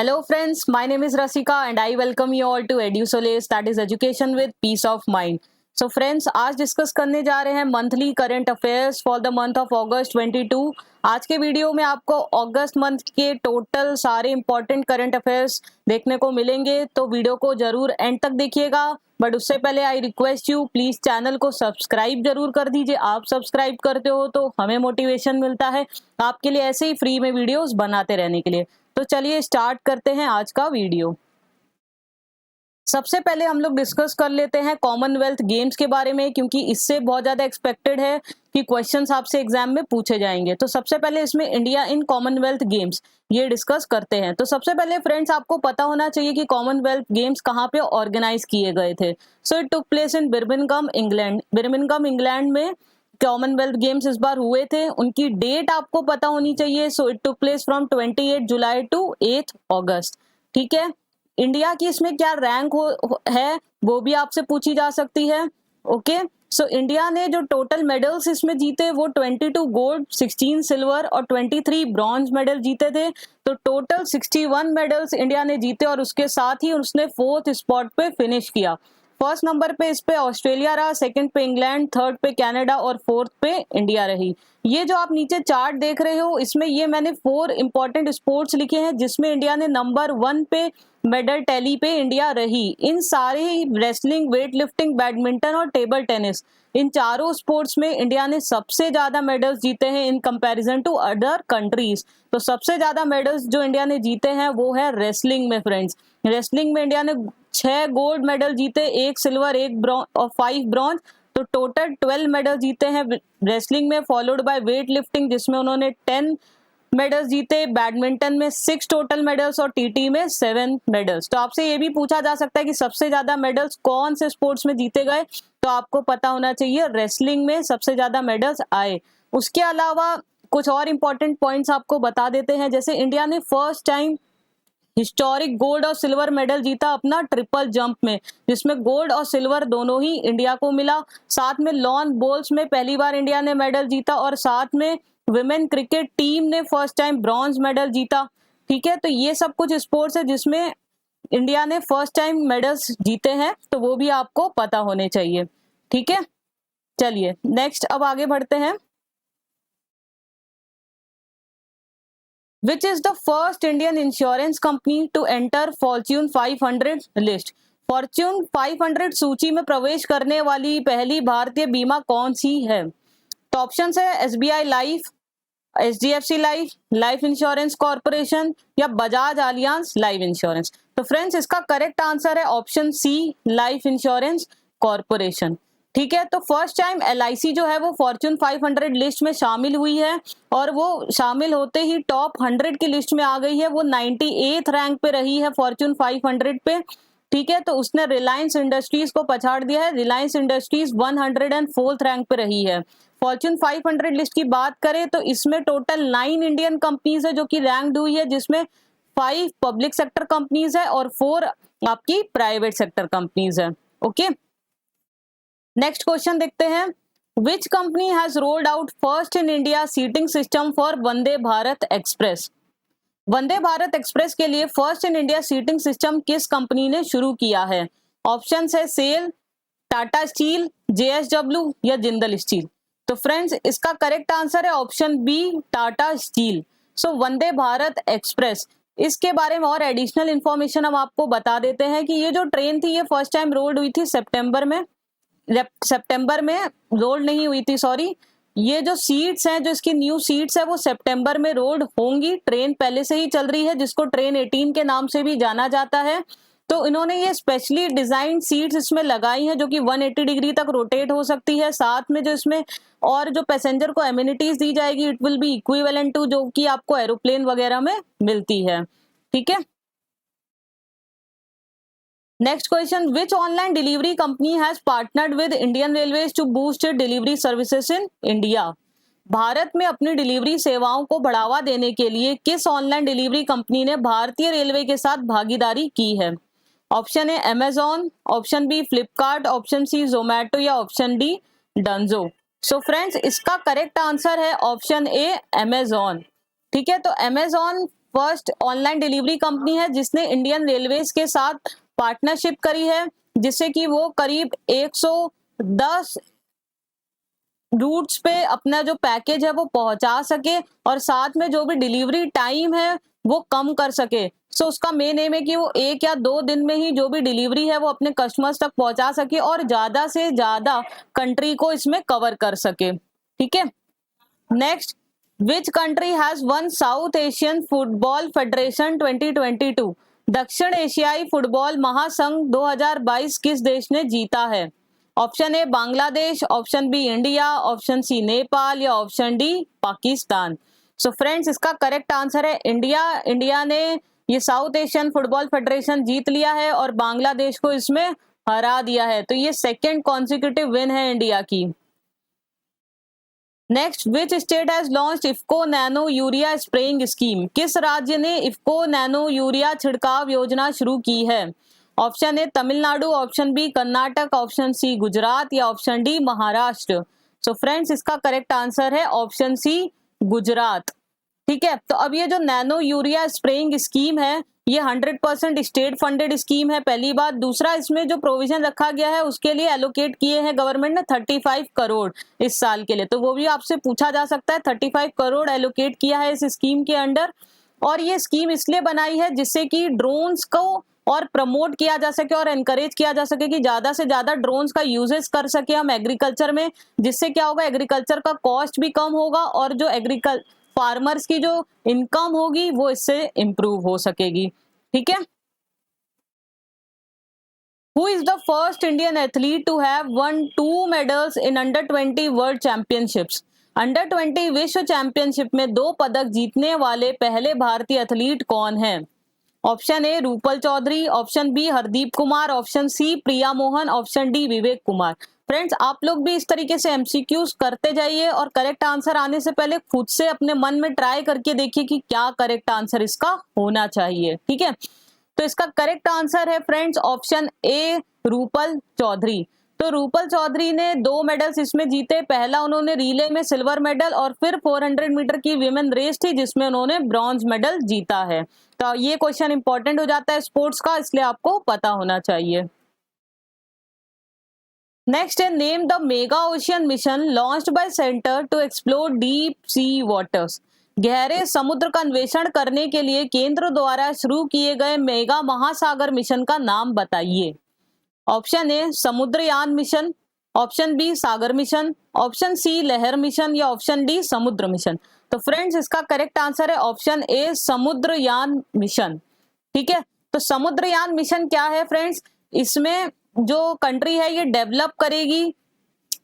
Hello friends, my name is Rasika and I welcome you all to EduSolace, that is education with peace of mind. So friends, आज discuss करने जा रहे हैं monthly current affairs for the month of अगस्त 22। आज के video में आपको अगस्त month के टोटल सारे इंपॉर्टेंट करंट अफेयर्स देखने को मिलेंगे, तो वीडियो को जरूर एंड तक देखिएगा। बट उससे पहले I request you, please channel को सब्सक्राइब जरूर कर दीजिए। आप सब्सक्राइब करते हो तो हमें मोटिवेशन मिलता है आपके लिए ऐसे ही फ्री में वीडियोस बनाते रहने के लिए। तो चलिए स्टार्ट करते हैं आज का वीडियो। सबसे पहले हम लोग डिस्कस कर लेते हैं कॉमनवेल्थ गेम्स के बारे में, क्योंकि इससे बहुत ज्यादा एक्सपेक्टेड है कि क्वेश्चंस आपसे एग्जाम में पूछे जाएंगे। तो सबसे पहले इसमें इंडिया इन कॉमनवेल्थ गेम्स ये डिस्कस करते हैं। तो सबसे पहले फ्रेंड्स, आपको पता होना चाहिए कि कॉमनवेल्थ गेम्स कहाँ पे ऑर्गेनाइज किए गए थे। सो it took place in Birmingham England. Birmingham England में कॉमनवेल्थ गेम्स इस बार हुए थे। उनकी डेट आपको पता होनी चाहिए। So it took place from 28 July to 8 August. ठीक है, इंडिया की इसमें क्या रैंक है वो भी आपसे पूछी जा सकती है। ओके, सो इंडिया ने जो टोटल मेडल्स इसमें जीते वो 22 गोल्ड, 16 सिल्वर और 23 ब्रॉन्ज मेडल जीते थे। तो टोटल 61 मेडल्स इंडिया ने जीते और उसके साथ ही उसने 4th स्पॉट पे फिनिश किया। फर्स्ट नंबर पे इस पे ऑस्ट्रेलिया रहा, सेकंड पे इंग्लैंड, थर्ड पे कनाडा और फोर्थ पे इंडिया रही। ये जो आप नीचे चार्ट देख रहे हो, इसमें ये मैंने 4 इंपॉर्टेंट स्पोर्ट्स लिखे हैं जिसमें इंडिया ने नंबर 1 पे मेडल टैली पे इंडिया रही। इन सारे ही रेसलिंग, वेट लिफ्टिंग, बैडमिंटन और टेबल टेनिस, इन चारों स्पोर्ट्स में इंडिया ने सबसे ज्यादा मेडल्स जीते हैं in comparison to other countries. तो सबसे ज्यादा मेडल्स जो इंडिया ने जीते हैं वो है रेसलिंग में। फ्रेंड्स, रेसलिंग में इंडिया ने 6 गोल्ड मेडल जीते, 1 सिल्वर, 1 और 5 ब्रॉन्ज। तो टोटल 12 मेडल जीते हैं रेसलिंग में, फॉलोड बाय वेट लिफ्टिंग जिसमें उन्होंने 10 मेडल्स जीते, बैडमिंटन में 6 टोटल मेडल्स और टीटी में 7 मेडल्स। तो आपसे ये भी पूछा जा सकता है कि सबसे ज्यादा मेडल्स कौन से स्पोर्ट्स में जीते गए, तो आपको पता होना चाहिए रेसलिंग में सबसे ज्यादा मेडल्स आए। उसके अलावा कुछ और इंपॉर्टेंट पॉइंट्स आपको बता देते हैं। जैसे इंडिया ने फर्स्ट टाइम हिस्टोरिक गोल्ड और सिल्वर मेडल जीता अपना ट्रिपल जंप में, जिसमें गोल्ड और सिल्वर दोनों ही इंडिया को मिला। साथ में लॉन बॉल्स में पहली बार इंडिया ने मेडल जीता और साथ में विमेन क्रिकेट टीम ने फर्स्ट टाइम ब्रॉन्ज मेडल जीता। ठीक है, तो ये सब कुछ स्पोर्ट्स है जिसमें इंडिया ने फर्स्ट टाइम मेडल्स जीते हैं, तो वो भी आपको पता होने चाहिए। ठीक है, चलिए नेक्स्ट अब आगे बढ़ते हैं। Which is the first Indian insurance company to enter Fortune 500 list? Fortune 500 सूची में प्रवेश करने वाली पहली भारतीय बीमा कौन सी है? तो ऑप्शन है SBI life, HDFC life, life insurance corporation या बजाज आलियांज लाइफ इंश्योरेंस। तो फ्रेंड्स, इसका करेक्ट आंसर है option C, life insurance corporation. ठीक है, तो फर्स्ट टाइम LIC जो है वो फॉर्च्यून 500 लिस्ट में शामिल हुई है और वो शामिल होते ही टॉप 100 की लिस्ट में आ गई है। वो 98th रैंक पे रही है फॉर्च्यून 500 पे। ठीक है, तो उसने रिलायंस इंडस्ट्रीज को पछाड़ दिया है। रिलायंस इंडस्ट्रीज 104th रैंक पे रही है। फॉर्च्यून 500 लिस्ट की बात करें तो इसमें टोटल 9 इंडियन कंपनीज है जो कि रैंक्ड हुई है, जिसमें 5 पब्लिक सेक्टर कंपनीज है और 4 आपकी प्राइवेट सेक्टर कंपनीज है। ओके, नेक्स्ट क्वेश्चन देखते हैं। Which company has rolled out first in India seating system for Vande Bharat express? Vande Bharat express के लिए first in India seating system किस कंपनी ने शुरू किया है? ऑप्शन है सेल, टाटा स्टील, JSW या जिंदल स्टील। तो फ्रेंड्स, इसका करेक्ट आंसर है ऑप्शन बी, टाटा स्टील। सो वंदे भारत एक्सप्रेस, इसके बारे में और एडिशनल इंफॉर्मेशन हम आपको बता देते हैं कि ये जो ट्रेन थी ये फर्स्ट टाइम रोल्ड हुई थी सितंबर में रोल्ड नहीं हुई थी, सॉरी। ये जो सीट्स हैं, जो इसकी न्यू सीट्स है वो सितंबर में रोल्ड होंगी। ट्रेन पहले से ही चल रही है जिसको ट्रेन 18 के नाम से भी जाना जाता है। तो इन्होंने ये स्पेशली डिजाइन सीट्स इसमें लगाई हैं जो कि 180 डिग्री तक रोटेट हो सकती है। साथ में जो इसमें और जो पैसेंजर को एमिनिटीज दी जाएगी, it will be equivalent to जो कि आपको एरोप्लेन वगैरह में मिलती है। ठीक है, next question. Which online delivery company has partnered with Indian railways to boost delivery services in India? Bharat में अपनी डिलीवरी सेवाओं को बढ़ावा देने के लिए किस ऑनलाइन डिलीवरी कंपनी ने भारतीय रेलवे के साथ भागीदारी की है? Option A Amazon, option B Flipkart, option C Zomato या option D Dunzo. So friends, इसका करेक्ट आंसर है ऑप्शन ए अमेजॉन। ठीक है, तो Amazon first online delivery company है जिसने इंडियन रेलवेज के साथ पार्टनरशिप करी है, जिससे कि वो करीब 110 रूट्स पे अपना जो पैकेज है वो पहुंचा सके और साथ में जो भी डिलीवरी टाइम है वो कम कर सके। सो उसका मेन एम है कि वो 1 या 2 दिन में ही जो भी डिलीवरी है वो अपने कस्टमर्स तक पहुंचा सके और ज्यादा से ज्यादा कंट्री को इसमें कवर कर सके। ठीक है, next, which country has one south Asian football federation 2022? दक्षिण एशियाई फुटबॉल महासंघ 2022 किस देश ने जीता है? Option A Bangladesh, option B India, option C Nepal या option D Pakistan. So friends, इसका करेक्ट आंसर है इंडिया। इंडिया ने ये साउथ एशियन फुटबॉल फेडरेशन जीत लिया है और बांग्लादेश को इसमें हरा दिया है। तो ये सेकेंड कॉन्सिक्यूटिव विन है इंडिया की। Next, which state has launched IFFCO nano urea spraying scheme? किस राज्य ने इफ्को नैनो यूरिया छिड़काव योजना शुरू की है? Option A Tamil Nadu, option B Karnataka, option C Gujarat या option D Maharashtra. So friends, इसका करेक्ट आंसर है ऑप्शन सी गुजरात। ठीक है, तो अब ये जो नैनो यूरिया स्प्रेइंग स्कीम है ये 100% स्टेट फंडेड स्कीम है, पहली बात। दूसरा, इसमें जो प्रोविजन रखा गया है उसके लिए एलोकेट किए हैं गवर्नमेंट ने 35 करोड़ इस साल के लिए, तो वो भी आपसे पूछा जा सकता है। 35 करोड़ एलोकेट किया है इस स्कीम के अंडर। और ये स्कीम इसलिए बनाई है जिससे कि ड्रोन्स को और प्रमोट किया जा सके और एनकरेज किया जा सके कि ज्यादा से ज्यादा ड्रोन्स का यूजेस कर सके हम एग्रीकल्चर में, जिससे क्या होगा, एग्रीकल्चर का कॉस्ट भी कम होगा और जो फार्मर्स की जो इनकम होगी वो इससे इंप्रूव हो सकेगी। ठीक है, who is the first Indian athlete to have won 2 medals in under 20 world championships? Under 20 विश्व चैंपियनशिप में 2 पदक जीतने वाले पहले भारतीय एथलीट कौन है? Option A Rupal Chaudhary, option B Hardeep Kumar, option C Priya Mohan, option D Vivek Kumar. Friends, आप लोग भी इस तरीके से एमसीक्यूज करते जाइए और करेक्ट आंसर आने से पहले खुद से अपने मन में ट्राई करके देखिए कि क्या करेक्ट आंसर इसका होना चाहिए। ठीक है, तो इसका करेक्ट आंसर है friends option A Rupal Chaudhary. तो रूपल चौधरी ने 2 मेडल्स इसमें जीते। पहला उन्होंने रिले में सिल्वर मेडल और फिर 400 मीटर की विमेन रेस थी जिसमें उन्होंने ब्रॉन्ज मेडल जीता है। तो ये क्वेश्चन इंपॉर्टेंट हो जाता है स्पोर्ट्स का, इसलिए आपको पता होना चाहिए। नेक्स्ट है, name the mega ocean mission launched by centre to explore deep sea waters. गहरे समुद्र का अन्वेषण करने के लिए केंद्र द्वारा शुरू किए गए मेगा महासागर मिशन का नाम बताइए। Option A Samudrayaan mission, option B Sagar mission, option C Lahar mission या ऑप्शन डी समुद्र मिशन। तो फ्रेंड्स, इसका करेक्ट आंसर है ऑप्शन ए समुद्रयान मिशन। ठीक है, तो समुद्रयान मिशन क्या है फ्रेंड्स? इसमें जो कंट्री है ये डेवलप करेगी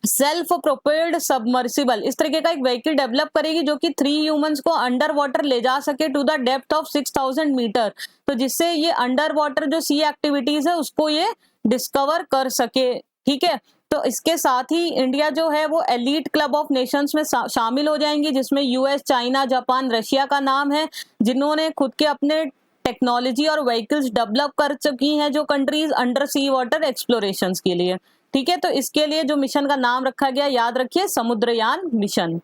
सेल्फ प्रोपेल्ड सबमर्सिबल, इस तरीके का एक व्हीकल डेवलप करेगी जो कि 3 ह्यूमंस को अंडर वाटर ले जा सके to the depth of 6000 metre. तो जिससे ये अंडर वाटर जो सी एक्टिविटीज है उसको ये डिस्कवर कर सके। ठीक है, तो इसके साथ ही इंडिया जो है वो एलीट क्लब ऑफ नेशंस में शामिल हो जाएंगी, जिसमें यूएस, चाइना, जापान, रशिया का नाम है, जिन्होंने खुद के अपने टेक्नोलॉजी और व्हीकल्स डेवलप कर चुकी हैं जो कंट्रीज अंडर सी वाटर एक्सप्लोरेशन के लिए। ठीक है, तो इसके लिए जो मिशन का नाम रखा गया, याद रखिए, Samudrayaan mission.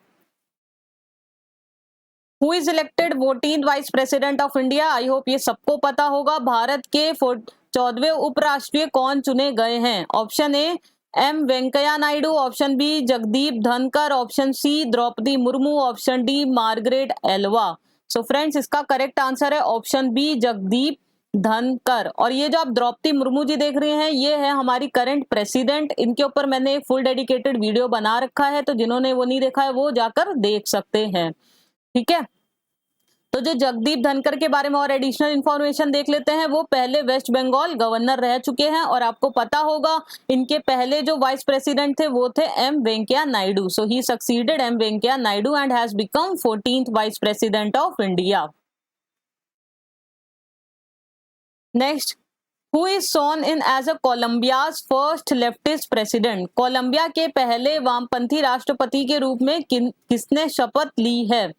Who is elected 14th vice president of India? I hope ये सबको पता होगा। भारत के 14वें उपराष्ट्रीय कौन चुने गए हैं? Option A M Venkaiah Naidu, option B Jagdeep Dhankhar, option C Droupadi Murmu, option D Margaret Alva. So friends, इसका करेक्ट आंसर है ऑप्शन बी जगदीप धनकर। और ये जो आप द्रौपदी मुर्मू जी देख रहे हैं ये है हमारी करंट प्रेसिडेंट। इनके ऊपर मैंने एक फुल डेडिकेटेड वीडियो बना रखा है, तो जिन्होंने वो नहीं देखा है वो जाकर देख सकते हैं। ठीक है, तो जो जगदीप धनकर के बारे में और एडिशनल इंफॉर्मेशन देख लेते हैं। वो पहले वेस्ट बंगाल गवर्नर रह चुके हैं और आपको पता होगा इनके पहले जो वाइस प्रेसिडेंट थे वो थे M Venkaiah Naidu. So he succeeded M Venkaiah Naidu and has become 14th vice president of India. Next, who is sworn in as a Colombia's first leftist president? Colombia के पहले वामपंथी राष्ट्रपति के रूप में किसने शपथ ली है?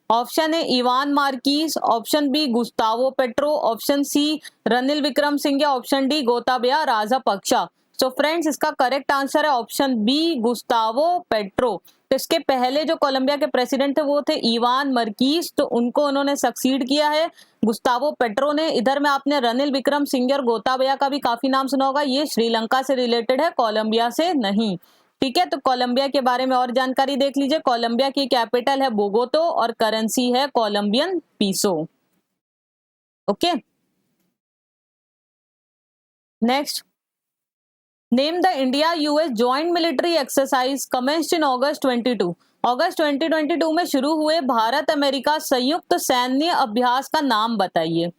Option A Ivan Marquez, option B Gustavo Petro, option C Ranil Wickremesinghe, option D Gotabaya Rajapaksa. So friends इसका करेक्ट आंसर है ऑप्शन बी गुस्तावो पेट्रो। तो इसके पहले जो कोलंबिया के प्रेसिडेंट थे वो थे इवान मर्कीस, तो उनको उन्होंने सक्सीड किया है गुस्तावो पेट्रो ने। इधर में आपने रनिल विक्रम सिंघे और गोताबया का भी काफी नाम सुना होगा, ये श्रीलंका से रिलेटेड है, कोलंबिया से नहीं। ठीक है, तो कोलंबिया के बारे में और जानकारी देख लीजिए। कोलंबिया की कैपिटल है बोगोतो और करेंसी है Colombian peso. Okay, next, name the India US joint military exercise commenced in August 22। अगस्त 2022 में शुरू हुए भारत अमेरिका संयुक्त सैन्य अभ्यास का नाम बताइए।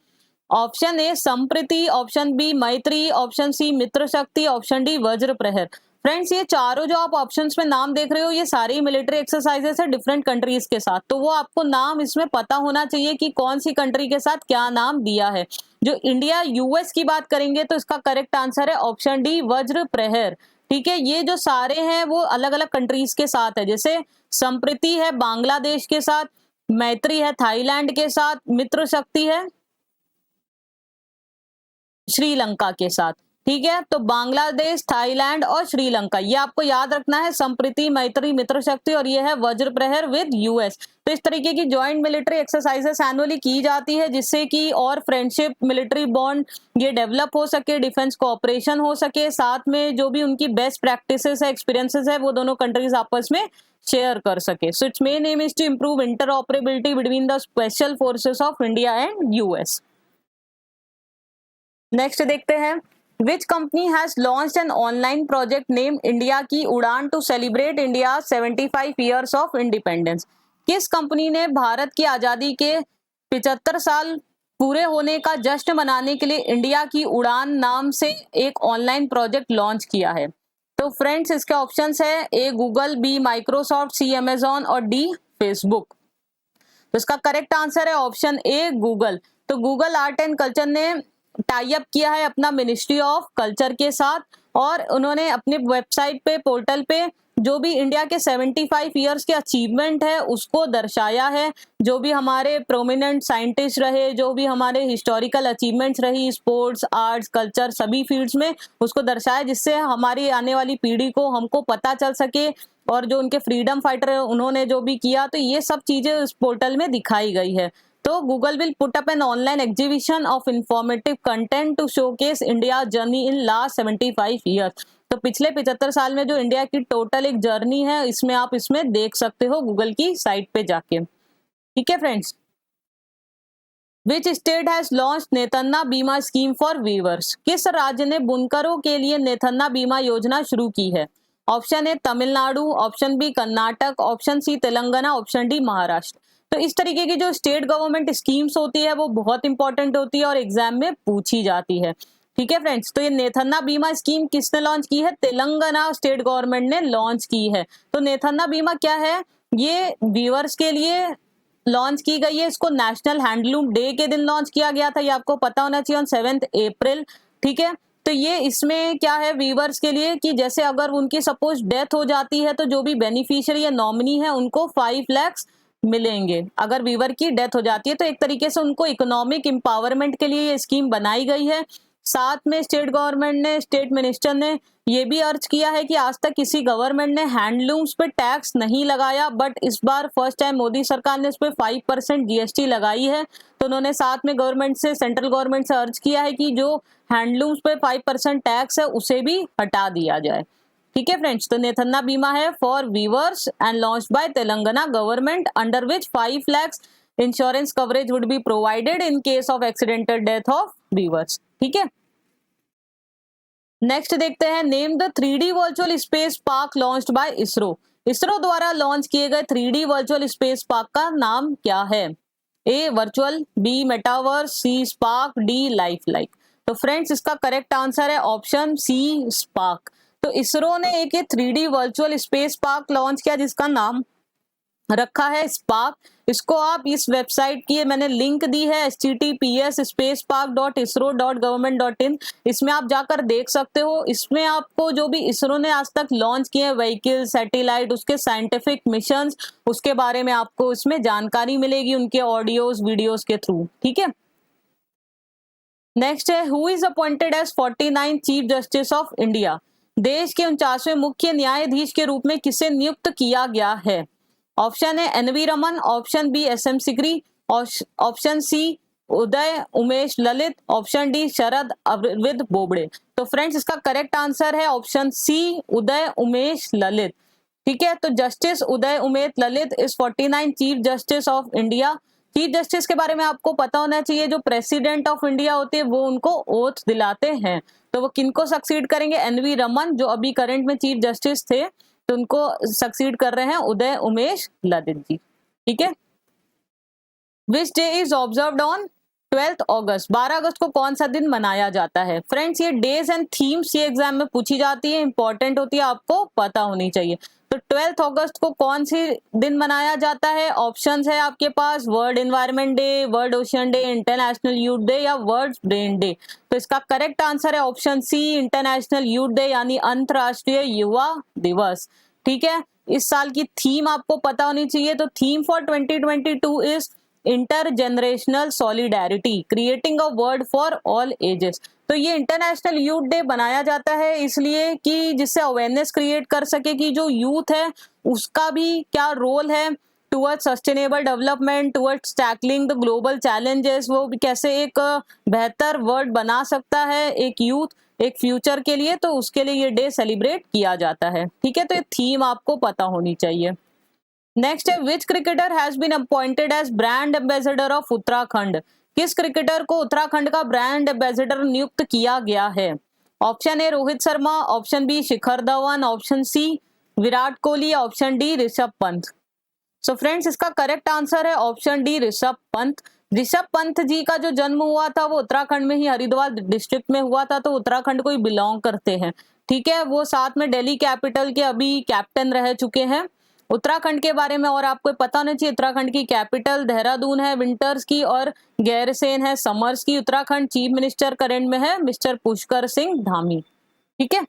Option A Sampriti, option B Maitri, option C Mitra Shakti, option D वज्र प्रहर। फ्रेंड्स ये चारों जो आप ऑप्शंस में नाम देख रहे हो ये सारी मिलिट्री एक्सरसाइजेस है डिफरेंट कंट्रीज के साथ, तो वो आपको नाम इसमें पता होना चाहिए कि कौन सी कंट्री के साथ क्या नाम दिया है। जो इंडिया यूएस की बात करेंगे तो इसका करेक्ट आंसर है ऑप्शन डी वज्र प्रहर। ठीक है, ये जो सारे हैं वो अलग अलग कंट्रीज के साथ है, जैसे संप्रीति है बांग्लादेश के साथ, मैत्री है थाईलैंड के साथ, मित्र शक्ति है श्रीलंका के साथ। ठीक है, तो बांग्लादेश, थाईलैंड और श्रीलंका, ये आपको याद रखना है, संप्रीति, मैत्री, मित्र शक्ति, और ये है वज्र प्रहर विद यूएस। तो इस तरीके की जॉइंट मिलिट्री एक्सरसाइजेस एनुअली की जाती है जिससे कि और फ्रेंडशिप, मिलिट्री बॉन्ड ये डेवलप हो सके, डिफेंस कोऑपरेशन हो सके, साथ में जो भी उनकी बेस्ट प्रैक्टिसेस है, एक्सपीरियंसेस है, वो दोनों कंट्रीज आपस में शेयर कर सके। So its main aim is to improve interoperability between the special forces of India and US. Next देखते हैं, which company has launched an online project name India Ki Udaan to celebrate India 75 years of independence. किस कंपनी ने भारत की आजादी के 75 साल पूरे होने का जश्न मनाने के लिए इंडिया की उड़ान नाम से एक ऑनलाइन प्रोजेक्ट लॉन्च किया है? तो फ्रेंड्स इसके ऑप्शंस है ए गूगल, बी माइक्रोसॉफ्ट, सी अमेजॉन और डी फेसबुक। तो इसका करेक्ट आंसर है ऑप्शन ए गूगल। तो गूगल आर्ट एंड कल्चर ने टाई अप किया है अपना मिनिस्ट्री ऑफ कल्चर के साथ, और उन्होंने अपने वेबसाइट पे, पोर्टल पे जो भी इंडिया के 75 ईयर्स के अचीवमेंट है उसको दर्शाया है। जो भी हमारे प्रोमिनेंट साइंटिस्ट रहे, जो भी हमारे हिस्टोरिकल अचीवमेंट्स रही स्पोर्ट्स, आर्ट्स, कल्चर सभी फील्ड्स में, उसको दर्शाया जिससे हमारी आने वाली पीढ़ी को हमको पता चल सके, और जो उनके फ्रीडम फाइटर है उन्होंने जो भी किया, तो ये सब चीजें इस पोर्टल में दिखाई गई है। तो Google will put up an online exhibition of informative content to showcase India journey in last 75 years. तो पिछले 75 साल में जो इंडिया की टोटल एक जर्नी है इसमें आप इसमें देख सकते हो गूगल की साइट पे जाके। ठीक है friends, which state has launch Nethanna Bima scheme for viewers. किस राज्य ने बुनकरों के लिए नेतन्ना बीमा योजना शुरू की है? Option A Tamil Nadu, option B Karnataka, option C Telangana, option D Maharashtra. तो इस तरीके की जो स्टेट गवर्नमेंट स्कीम्स होती है वो बहुत इंपॉर्टेंट होती है और एग्जाम में पूछी जाती है। ठीक है फ्रेंड्स, तो ये नेतन्ना बीमा स्कीम किसने लॉन्च की है? तेलंगाना स्टेट गवर्नमेंट ने लॉन्च की है। तो नेतन्ना बीमा क्या है? ये वीवर्स के लिए लॉन्च की गई है। इसको नेशनल हैंडलूम डे के दिन लॉन्च किया गया था, ये आपको पता होना चाहिए, ऑन 7 अप्रैल। ठीक है, तो ये इसमें क्या है वीवर्स के लिए कि जैसे अगर उनकी सपोज डेथ हो जाती है तो जो भी बेनिफिशियरी या नॉमिनी है उनको 5 लाख मिलेंगे। अगर वीवर की डेथ हो जाती है तो एक तरीके से उनको इकोनॉमिक एम्पावरमेंट के लिए ये स्कीम बनाई गई है। साथ में स्टेट गवर्नमेंट ने, स्टेट मिनिस्टर ने ये भी अर्ज किया है कि आज तक किसी गवर्नमेंट ने हैंडलूम्स पे टैक्स नहीं लगाया, बट इस बार फर्स्ट टाइम मोदी सरकार ने इस पे 5% जीएसटी लगाई है। तो उन्होंने साथ में गवर्नमेंट से, सेंट्रल गवर्नमेंट से अर्ज किया है कि जो हैंडलूम्स पे 5% टैक्स है उसे भी हटा दिया जाए। ठीक है फ्रेंड्स, तो नेतन्ना बीमा है for weavers and launched by Telangana government, under which 5 lakh insurance coverage would be provided in case of accidental death of weavers. ठीक है, नेक्स्ट देखते हैं, name the 3D virtual space park launched by ISRO. ISRO द्वारा launch किए गए 3D virtual space park का नाम क्या है? ए वर्चुअल, बी मेटावर्स, सी स्पार्क, डी लाइफ लाइक। तो फ्रेंड्स इसका करेक्ट आंसर है ऑप्शन सी स्पार्क। तो इसरो ने एक 3D virtual space park launch किया जिसका नाम रखा है स्पार्क। इसको आप इस वेबसाइट की मैंने लिंक दी है https://spacepark.isro.government.in, इसमें आप जाकर देख सकते हो। इसमें आपको जो भी इसरो ने आज तक लॉन्च किए व्हीकल, सैटेलाइट, उसके साइंटिफिक मिशंस, उसके बारे में आपको इसमें जानकारी मिलेगी उनके ऑडियोज, वीडियोज के थ्रू। ठीक है, नेक्स्ट है who is appointed as 49 chief justice of India. देश के 49वें मुख्य न्यायाधीश के रूप में किसे नियुक्त किया गया है? ऑप्शन है N V Ramana, option B S M Sikri, option C Uday Umesh Lalit, option D Sharad Arvind Bobde. तो फ्रेंड्स इसका करेक्ट आंसर है ऑप्शन सी उदय उमेश ललित। ठीक है, तो justice Uday Umesh Lalit is 49 chief justice of India. Chief justice के बारे में आपको पता होना चाहिए, जो प्रेसिडेंट ऑफ इंडिया होते हैं वो उनको ओथ दिलाते हैं। तो वो किनको सक्सीड करेंगे? एनवी रमन जो अभी करंट में चीफ जस्टिस थे, तो उनको सक्सीड कर रहे हैं उदय उमेश ललित जी। ठीक है, which day is observed on 12 अगस्त। 12 अगस्त को कौन सा दिन मनाया जाता है? फ्रेंड्स ये डेज एंड थीम्स ये एग्जाम में पूछी जाती है, इंपॉर्टेंट होती है, आपको पता होनी चाहिए। तो 12 अगस्त को कौन सी दिन मनाया जाता है? ऑप्शंस है आपके पास world environment day, world ocean day, international youth day या वर्ल्ड ब्रेन डे। तो इसका करेक्ट आंसर है option C international youth day यानी अंतरराष्ट्रीय युवा दिवस। ठीक है, इस साल की थीम आपको पता होनी चाहिए। तो theme for 2022 is intergenerational solidarity creating a world for all ages. तो ये इंटरनेशनल यूथ डे बनाया जाता है इसलिए कि जिससे अवेयरनेस क्रिएट कर सके कि जो यूथ है उसका भी क्या रोल है towards sustainable development, towards tackling the global challenges, वो भी कैसे एक बेहतर वर्ल्ड बना सकता है एक यूथ एक फ्यूचर के लिए। तो उसके लिए ये डे सेलिब्रेट किया जाता है। ठीक है, तो ये थीम आपको पता होनी चाहिए। नेक्स्ट है which cricketer has been appointed as brand ambassador of Uttarakhand. किस क्रिकेटर को उत्तराखंड का ब्रांड एम्बेसडर नियुक्त किया गया है? Option A Rohit Sharma, option B Shikhar Dhawan, option C Virat Kohli, option D Rishabh Pant. So friends इसका करेक्ट आंसर है ऑप्शन डी ऋषभ पंत। ऋषभ पंत जी का जो जन्म हुआ था वो उत्तराखंड में ही हरिद्वार डिस्ट्रिक्ट में हुआ था, तो उत्तराखंड को ही बिलोंग करते हैं। ठीक है, वो साथ में दिल्ली कैपिटल के अभी कैप्टन रह चुके हैं। उत्तराखंड के बारे में और आपको पता होना चाहिए, उत्तराखंड की कैपिटल देहरादून है विंटर्स की और गैरसेन है समर्स की। उत्तराखंड चीफ मिनिस्टर करंट में है मिस्टर पुष्कर सिंह धामी। ठीक है,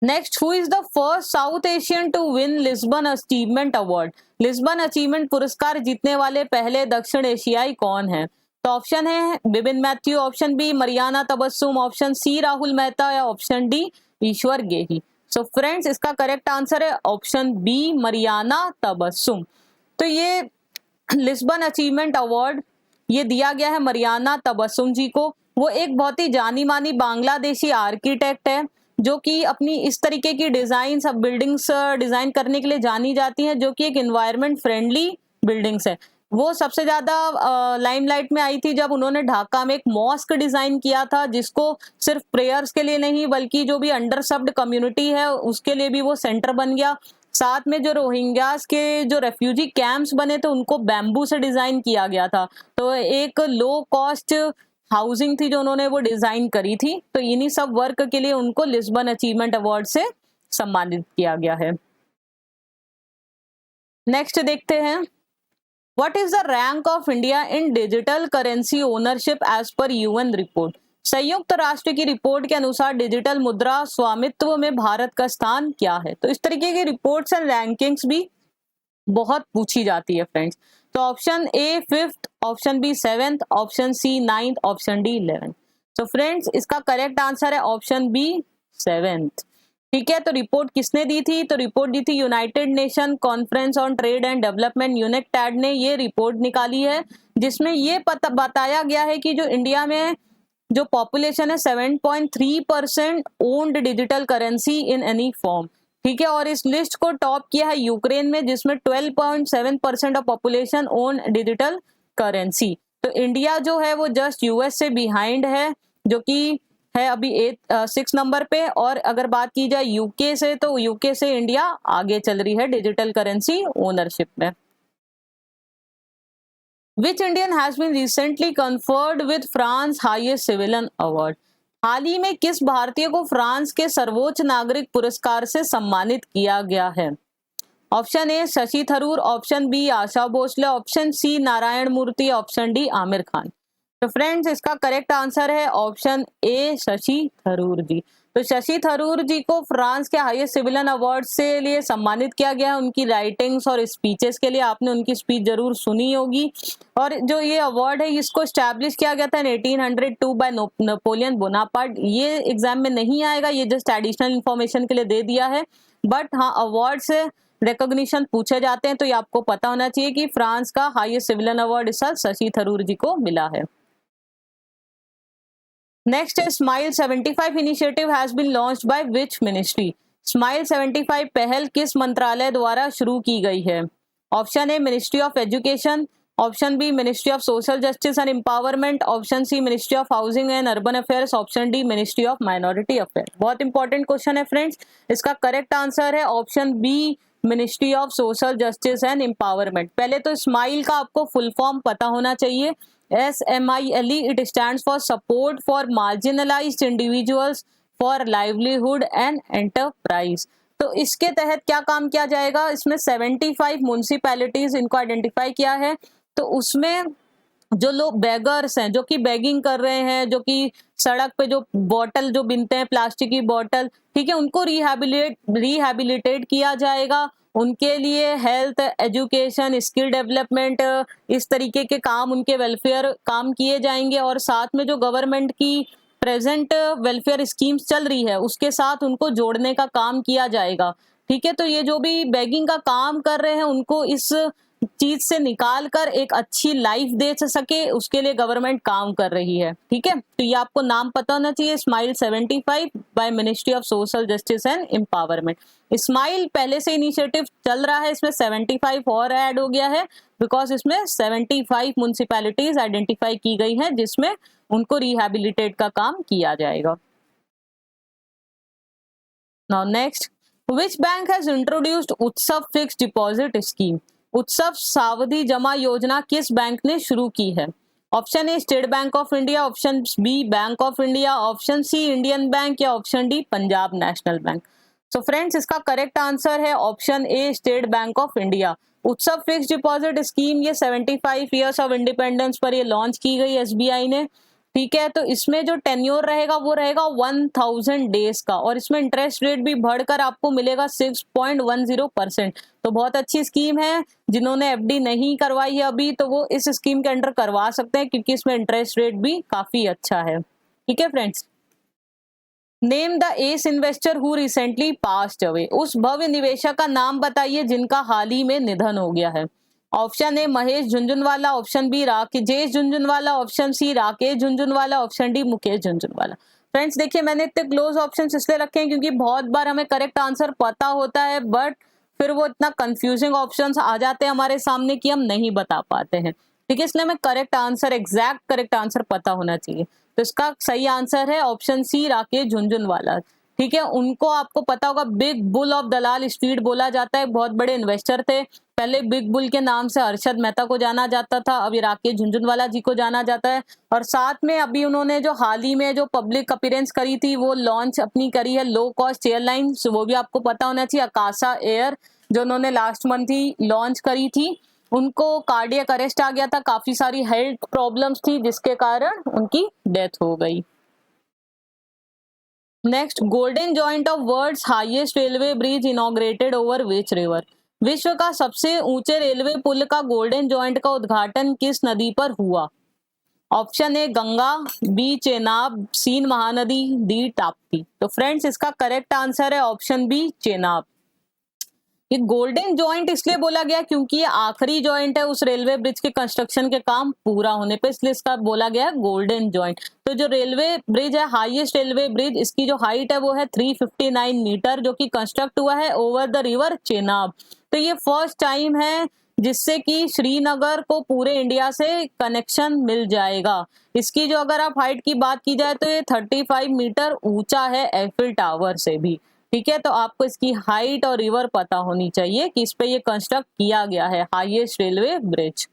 next who is the first South Asian to win Lisbon achievement award. Lisbon achievement पुरस्कार जीतने वाले पहले दक्षिण एशियाई कौन है? तो ऑप्शन है Bibin Mathew, option B Marina Tabassum, option C Rahul Mehta या option D Ishwar Gehi. So friends इसका करेक्ट आंसर है ऑप्शन बी मरियाना तबस्सुम। तो ये लिस्बन अचीवमेंट अवार्ड ये दिया गया है मरियाना तबस्सुम जी को। वो एक बहुत ही जानी मानी बांग्लादेशी आर्किटेक्ट है जो कि अपनी इस तरीके की डिजाइन सब बिल्डिंग्स डिजाइन करने के लिए जानी जाती हैं, जो कि एक एनवायरनमेंट फ्रेंडली बिल्डिंग्स है। वो सबसे ज्यादा लाइमलाइट में आई थी जब उन्होंने ढाका में एक मॉस्क डिजाइन किया था, जिसको सिर्फ प्रेयर्स के लिए नहीं बल्कि जो भी अंडर सर्व्ड कम्युनिटी है उसके लिए भी वो सेंटर बन गया। साथ में जो रोहिंग्यास के जो रेफ्यूजी कैंप्स बने थे उनको बैम्बू से डिजाइन किया गया था। तो एक लो कॉस्ट हाउसिंग थी जो उन्होंने वो डिजाइन करी थी। तो इन्हीं सब वर्क के लिए उनको लिस्बन अचीवमेंट अवार्ड से सम्मानित किया गया है। नेक्स्ट देखते हैं what is the rank of India in digital currency ownership as per UN report. संयुक्त राष्ट्र की रिपोर्ट के अनुसार डिजिटल मुद्रा स्वामित्व में भारत का स्थान क्या है? तो इस तरीके की रिपोर्ट्स एंड रैंकिंग्स भी बहुत पूछी जाती है फ्रेंड्स। तो option A 5th, option B 7th, option C 9th, option D 11th। तो फ्रेंड्स इसका करेक्ट आंसर है ऑप्शन बी 7th। ठीक है, तो रिपोर्ट किसने दी थी? तो रिपोर्ट दी थी United Nation conference on trade and development UNCTAD ने ये रिपोर्ट निकाली है, जिसमें ये बताया गया है कि जो इंडिया में जो पॉपुलेशन है 7.3% owned digital currency in any form. ठीक है, और इस लिस्ट को टॉप किया है यूक्रेन में जिसमें 12.7% of population own digital currency. तो इंडिया जो है वो जस्ट यूएस से बिहाइंड है जो कि है अभी 6 नंबर पे। और अगर बात की जाए यूके से तो यूके से इंडिया आगे चल रही है डिजिटल करेंसी ओनरशिप में। Which Indian has been recently conferred with France highest civilian award? हाल ही में किस भारतीय को फ्रांस के सर्वोच्च नागरिक पुरस्कार से सम्मानित किया गया है? Option A Shashi Tharoor, option B Asha Bhosle, option C Narayan Murthy, option D Aamir Khan. तो फ्रेंड्स इसका करेक्ट आंसर है ऑप्शन ए शशि थरूर जी। तो शशि थरूर जी को फ्रांस के हाईएस्ट सिविलियन अवार्ड से लिए सम्मानित किया गया है उनकी राइटिंग्स और स्पीचेस के लिए। आपने उनकी स्पीच जरूर सुनी होगी। और जो ये अवार्ड है इसको स्टैब्लिश किया गया था इन 1802 बाय नेपोलियन बोनापार्ट। ये एग्जाम में नहीं आएगा, ये जस्ट एडिशनल इंफॉर्मेशन के लिए दे दिया है। बट हाँ, अवार्ड से रिकॉग्निशन पूछे जाते हैं तो ये आपको पता होना चाहिए कि फ्रांस का हाईएस्ट सिविलियन अवार्ड इस साल शशि थरूर जी को मिला है। नेक्स्ट है smile 75 initiative has been launched by which ministry. Smile 75 पहल किस मंत्रालय द्वारा शुरू की गई है? Option A ministry of education, option B ministry of social justice and empowerment, option C ministry of housing and urban affairs, option D ministry of minority affair. बहुत important question है फ्रेंड्स। इसका करेक्ट आंसर है option B ministry of social justice and empowerment. पहले तो smile का आपको full form पता होना चाहिए। SMILE, it stands for support for marginalized individuals for livelihood and enterprise। तो इसके तहत क्या काम किया जाएगा? इसमें 75 म्यूनिसिपैलिटीज इनको आइडेंटिफाई किया है। तो उसमें जो लोग बेगर्स हैं, जो कि बेगिंग कर रहे हैं, जो कि सड़क पे जो बॉटल जो बिनते हैं प्लास्टिक की बॉटल, ठीक है, उनको रिहैबिलिटेट किया जाएगा। उनके लिए हेल्थ, एजुकेशन, स्किल डेवलपमेंट, इस तरीके के काम, उनके वेलफेयर काम किए जाएंगे। और साथ में जो गवर्नमेंट की प्रेजेंट वेलफेयर स्कीम्स चल रही है उसके साथ उनको जोड़ने का काम किया जाएगा। ठीक है, तो ये जो भी बेगिंग का काम कर रहे हैं उनको इस चीज से निकाल कर एक अच्छी लाइफ दे सके उसके लिए गवर्नमेंट काम कर रही है। ठीक है, तो ये आपको नाम पता होना चाहिए, smile 75 by ministry of social justice and empowerment. Smile पहले से इनिशिएटिव चल रहा है, इसमें 75 और ऐड हो गया है बिकॉज इसमें 75 म्यूनिसिपैलिटीज आइडेंटिफाई की गई हैं जिसमें उनको रिहैबिलिटेट का काम किया जाएगा। Now next, which bank has introduced उत्सव फिक्स्ड डिपॉजिट स्कीम? उत्सव सावधि जमा योजना किस बैंक ने शुरू की है? Option A State Bank of India, option B Bank of India, option C Indian Bank या option D Punjab National Bank. So friends, इसका करेक्ट आंसर है option A State Bank of India. Utsav fixed deposit scheme ये 75 years of independence पर ये launch की गई SBI ने। ठीक है, तो इसमें जो टेन्योर रहेगा वो रहेगा 1000 डेज का और इसमें इंटरेस्ट रेट भी बढ़कर आपको मिलेगा 6.10%। तो बहुत अच्छी स्कीम है। जिन्होंने FD नहीं करवाई है अभी तो वो इस स्कीम के अंडर करवा सकते हैं क्योंकि इसमें इंटरेस्ट रेट भी काफी अच्छा है। ठीक है friends, name the S investor who recently passed away. उस भव्य निवेशक का नाम बताइए जिनका हाल ही में निधन हो गया है। Option A Mahesh Jhunjhunwala, option B Rakesh Jhunjhunwala, option C Rakesh Jhunjhunwala, option D Mukesh Jhunjhunwala. Friends देखिए, मैंने इतने क्लोज ऑप्शंस इसलिए रखे हैं क्योंकि बहुत बार हमें करेक्ट आंसर पता होता है बट फिर वो इतना कंफ्यूजिंग ऑप्शंस आ जाते हैं हमारे सामने कि हम नहीं बता पाते हैं। ठीक है, इसलिए हमें correct answer, exact correct answer पता होना चाहिए। तो इसका सही आंसर है ऑप्शन सी राकेश झुंझुनवाला। ठीक है, उनको आपको पता होगा big bull of Dalal street बोला जाता है, बहुत बड़े इन्वेस्टर थे। पहले बिग बुल के नाम से हर्षद मेहता को जाना जाता था, अभी राकेश झुंझुनवाला जी को जाना जाता है। और साथ में अभी उन्होंने जो हाल ही में जो पब्लिक अपीयरेंस करी थी वो लॉन्च अपनी करी है लो कॉस्ट एयरलाइन, वो भी आपको पता होना चाहिए, आकाशा एयर, जो उन्होंने लास्ट मंथ ही लॉन्च करी थी। उनको कार्डियक अरेस्ट आ गया था, काफी सारी हेल्थ प्रॉब्लम्स थी जिसके कारण उनकी डेथ हो गई। Next, golden joint of world's highest railway bridge inaugurated over which river. विश्व का सबसे ऊंचे रेलवे पुल का गोल्डन जॉइंट का उद्घाटन किस नदी पर हुआ? Option A Ganga, B Chenab, C Mahanadi, D Tapti. तो फ्रेंड्स, इसका करेक्ट आंसर है ऑप्शन बी चेनाब। ये गोल्डन जॉइंट इसलिए बोला गया क्योंकि ये आखिरी जॉइंट है उस रेलवे ब्रिज के कंस्ट्रक्शन के काम पूरा होने पे, इसलिए इसका बोला गया गोल्डन जॉइंट। तो जो रेलवे ब्रिज है, हाईएस्ट रेलवे ब्रिज, इसकी जो हाइट है वो है 359 मीटर, जो कि कंस्ट्रक्ट हुआ है ओवर द रिवर चेनाब। तो ये फर्स्ट टाइम है जिससे कि श्रीनगर को पूरे इंडिया से कनेक्शन मिल जाएगा। इसकी जो अगर आप हाइट की बात की जाए तो ये 35 मीटर ऊंचा है एफिल टावर से भी। ठीक है, तो आपको इसकी हाइट और रिवर पता होनी चाहिए कि इस पे ये कंस्ट्रक्ट किया गया है, हाईएस्ट रेलवे ब्रिज।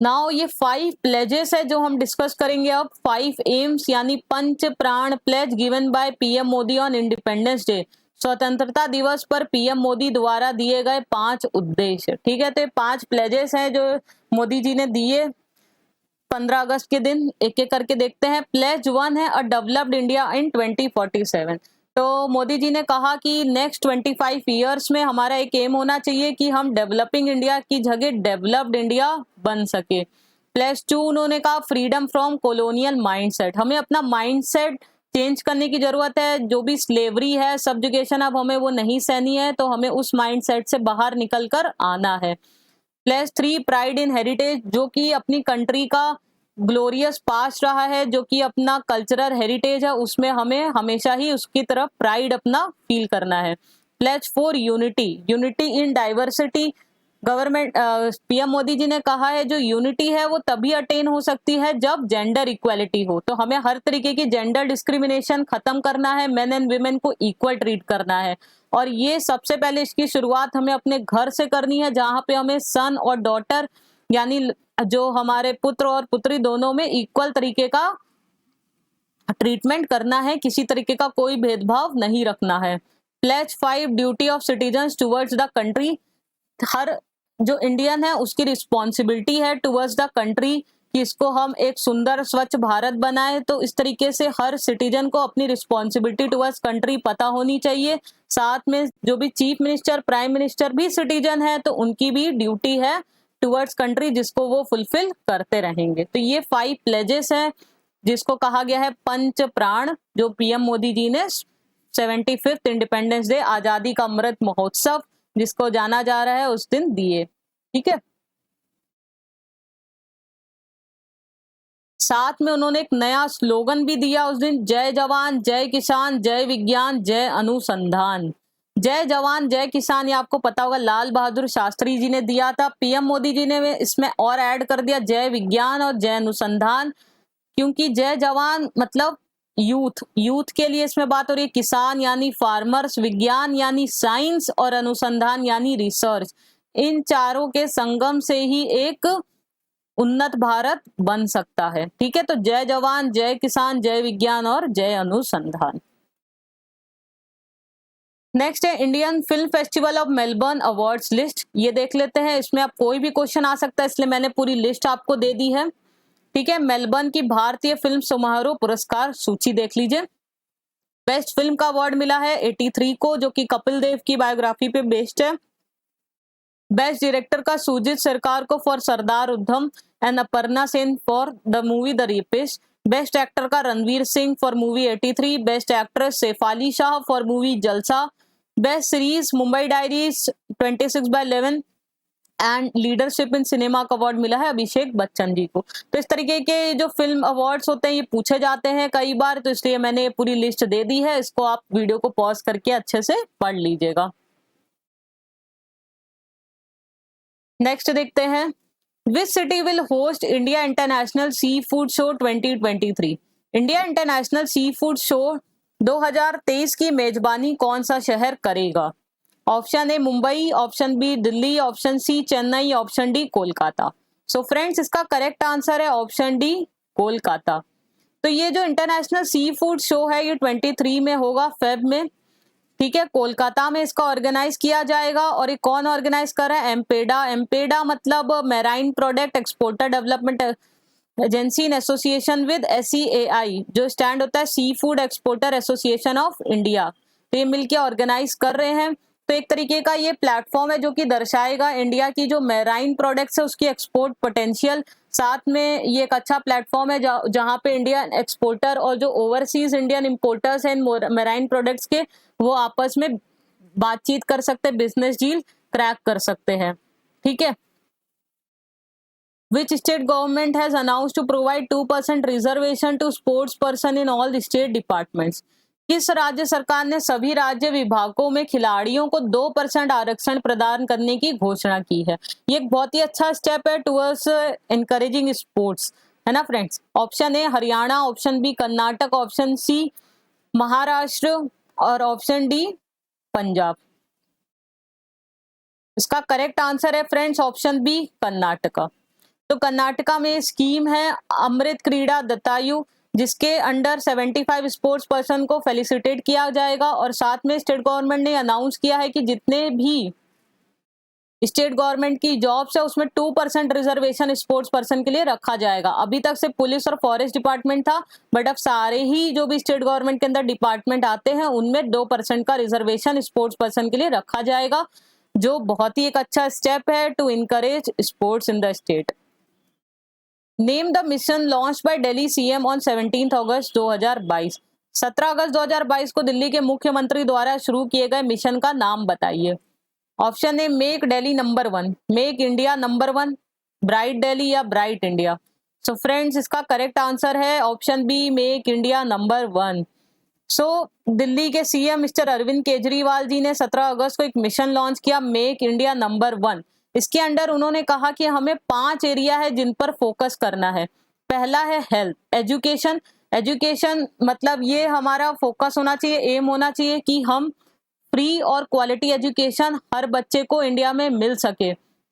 नाउ ये 5 प्लेजेस है जो हम डिस्कस करेंगे अब। 5 एम्स यानी Panch Pran pledge given by PM Modi on independence day. स्वतंत्रता दिवस पर PM मोदी द्वारा दिए गए 5 उद्देश्य। ठीक है, तो ये 5 प्लेजेस हैं जो मोदी जी ने दिए 15 अगस्त के दिन एक एक करके देखते हैं। प्लेज 1 है अ डेवलप्ड इंडिया इन 2047। तो मोदी जी ने कहा कि नेक्स्ट 25 ईयर्स में हमारा एक एम होना चाहिए कि हम डेवलपिंग इंडिया की जगह डेवलप्ड इंडिया बन सके। प्लस 2 उन्होंने कहा फ्रीडम फ्रॉम कॉलोनियल माइंडसेट, हमें अपना माइंडसेट चेंज करने की जरूरत है। जो भी स्लेवरी है, सब्जुगेशन, अब हमें वो नहीं सहनी है, तो हमें उस माइंडसेट से बाहर निकल कर आना है। प्लस 3 प्राइड इन हेरिटेज, जो कि अपनी कंट्री का ग्लोरियस पास्ट रहा है, जो कि अपना कल्चरल हेरिटेज है, उसमें हमें हमेशा ही उसकी तरफ प्राइड अपना फील करना है। Plus 4 unity, unity in diversity. Government PM Modi ji ने कहा है जो यूनिटी है वो तभी अटेन हो सकती है जब जेंडर इक्वालिटी हो। तो हमें हर तरीके की जेंडर डिस्क्रिमिनेशन खत्म करना है, मेन एंड वुमेन को इक्वल ट्रीट करना है। और ये सबसे पहले इसकी शुरुआत हमें अपने घर से करनी है, जहां पे हमें सन और डॉटर यानी जो हमारे पुत्र और पुत्री दोनों में इक्वल तरीके का ट्रीटमेंट करना है, किसी तरीके का कोई भेदभाव नहीं रखना है। Pledge 5 duty of citizens towards the country, हर जो इंडियन है उसकी रिस्पॉन्सिबिलिटी है टुवर्ड्स द कंट्री कि इसको हम एक सुंदर स्वच्छ भारत बनाए। तो इस तरीके से हर सिटीजन को अपनी रिस्पॉन्सिबिलिटी टुवर्ड्स कंट्री पता होनी चाहिए। साथ में जो भी चीफ मिनिस्टर, प्राइम मिनिस्टर भी सिटीजन है, तो उनकी भी ड्यूटी है टुवर्ड्स कंट्री, जिसको वो फुलफिल करते रहेंगे। तो ये 5 प्लेजेस हैं जिसको कहा गया है पंच प्राण, जो पीएम मोदी जी ने 75th इंडिपेंडेंस डे, आजादी का अमृत महोत्सव जिसको जाना जा रहा है, उस दिन दिए। ठीक है, साथ में उन्होंने एक नया स्लोगन भी दिया उस दिन, जय जवान जय किसान जय विज्ञान जय अनुसंधान। जय जवान जय किसान, ये आपको पता होगा लाल बहादुर शास्त्री जी ने दिया था। पीएम मोदी जी ने इसमें और ऐड कर दिया जय विज्ञान और जय अनुसंधान, क्योंकि जय जवान मतलब यूथ, यूथ के लिए इसमें बात हो रही है। किसान यानी फार्मर्स, विज्ञान यानी साइंस और अनुसंधान यानी रिसर्च। इन चारों के संगम से ही एक उन्नत भारत बन सकता है। ठीक है, तो जय जवान जय किसान जय विज्ञान और जय अनुसंधान। नेक्स्ट है Indian film festival of Melbourne awards list. ये देख लेते हैं, इसमें आप कोई भी क्वेश्चन आ सकता है, इसलिए मैंने पूरी लिस्ट आपको दे दी है। ठीक है, मेलबर्न की भारतीय फिल्म समारोह पुरस्कार सूची देख लीजिए। बेस्ट फिल्म का अवार्ड मिला है 83 को, जो कि कपिल देव की बायोग्राफी पे बेस्ड है। बेस्ट डायरेक्टर का सुजीत सरकार को for Sardar Udham and Aparna Sen for the movie the rapist. Best actor का Ranveer Singh for movie 83। Best actress Shefali Shah for movie Jalsa. Best series Mumbai diaries 26/11 and leadership in cinema का अवार्ड मिला है अभिषेक बच्चन जी को। तो इस तरीके के जो फिल्म अवार्ड्स होते हैं ये पूछे जाते हैं कई बार, तो इसलिए मैंने ये पूरी लिस्ट दे दी है, इसको आप वीडियो को पॉज करके अच्छे से पढ़ लीजिएगा। नेक्स्ट देखते हैं, which city will host India international sea food show 2023। India international sea food show 2023 की मेजबानी कौन सा शहर करेगा? Option A Mumbai, option B Delhi, option C Chennai, option D Kolkata. So friends, इसका करेक्ट आंसर है ऑप्शन डी कोलकाता। तो ये जो इंटरनेशनल सी फूड शो है ये 23 में होगा, फेब में। ठीक है, कोलकाता में इसका ऑर्गेनाइज किया जाएगा। और ये कौन ऑर्गेनाइज कर रहा है? एम्पेडा। एम्पेडा मतलब marine product exporter development agency in association with SEAI, जो स्टैंड होता है sea food exporter association of India. तो ये मिलकर ऑर्गेनाइज कर रहे हैं। तो एक तरीके का ये प्लेटफॉर्म है जो कि दर्शाएगा इंडिया की जो मैराइन प्रोडक्ट्स है उसकी एक्सपोर्ट पोटेंशियल। साथ में ये एक अच्छा प्लेटफॉर्म है जहां पे इंडियन एक्सपोर्टर और जो ओवरसीज इंडियन इंपोर्टर्स हैं मैराइन प्रोडक्ट्स के, वो आपस में बातचीत कर सकते हैं, बिजनेस डील क्रैक कर सकते हैं। ठीक है, Which state government has announced to provide 2% reservation to sports person in all the state departments? किस राज्य सरकार ने सभी राज्य विभागों में खिलाड़ियों को 2% आरक्षण प्रदान करने की घोषणा की है? ये एक बहुत ही अच्छा स्टेप है टुवर्ड्स एनकरेजिंग स्पोर्ट्स, है ना friends. Option A Haryana, option B Karnataka, option C Maharashtra और ऑप्शन डी पंजाब। इसका करेक्ट आंसर है फ्रेंड्स ऑप्शन बी कर्नाटका। तो कर्नाटका में स्कीम है अमृत क्रीड़ा दत्तायु, जिसके अंडर 75 स्पोर्ट्स पर्सन को फेलिसिटेट किया जाएगा। और साथ में स्टेट गवर्नमेंट ने अनाउंस किया है कि जितने भी स्टेट गवर्नमेंट की जॉब्स है उसमें 2% रिजर्वेशन स्पोर्ट्स पर्सन के लिए रखा जाएगा। अभी तक से पुलिस और फॉरेस्ट डिपार्टमेंट था, बट अब सारे ही जो भी स्टेट गवर्नमेंट के अंदर डिपार्टमेंट आते हैं उनमें 2% का रिजर्वेशन स्पोर्ट्स पर्सन के लिए रखा जाएगा, जो बहुत ही एक अच्छा स्टेप है to encourage sports in the state. Name the mission launch by Delhi CM on 17 अगस्त 2022। 17 अगस्त 2022 को दिल्ली के मुख्यमंत्री द्वारा शुरू किए गए मिशन का नाम बताइए। Option A make Delhi number 1, make India number 1, bright Delhi या ब्राइट इंडिया। सो फ्रेंड्स इसका करेक्ट आंसर है option B, make India number 1। So Delhi के सीएम मिस्टर अरविंद केजरीवाल जी ने 17 अगस्त को एक मिशन लॉन्च किया, मेक इंडिया नंबर 1। इसके अंडर उन्होंने कहा कि हमें 5 एरिया है जिन पर फोकस करना है। पहला है हेल्थ, एजुकेशन। एजुकेशन मतलब ये हमारा फोकस होना चाहिए, एम होना चाहिए कि हम फ्री और क्वालिटी एजुकेशन हर बच्चे को इंडिया में मिल सके।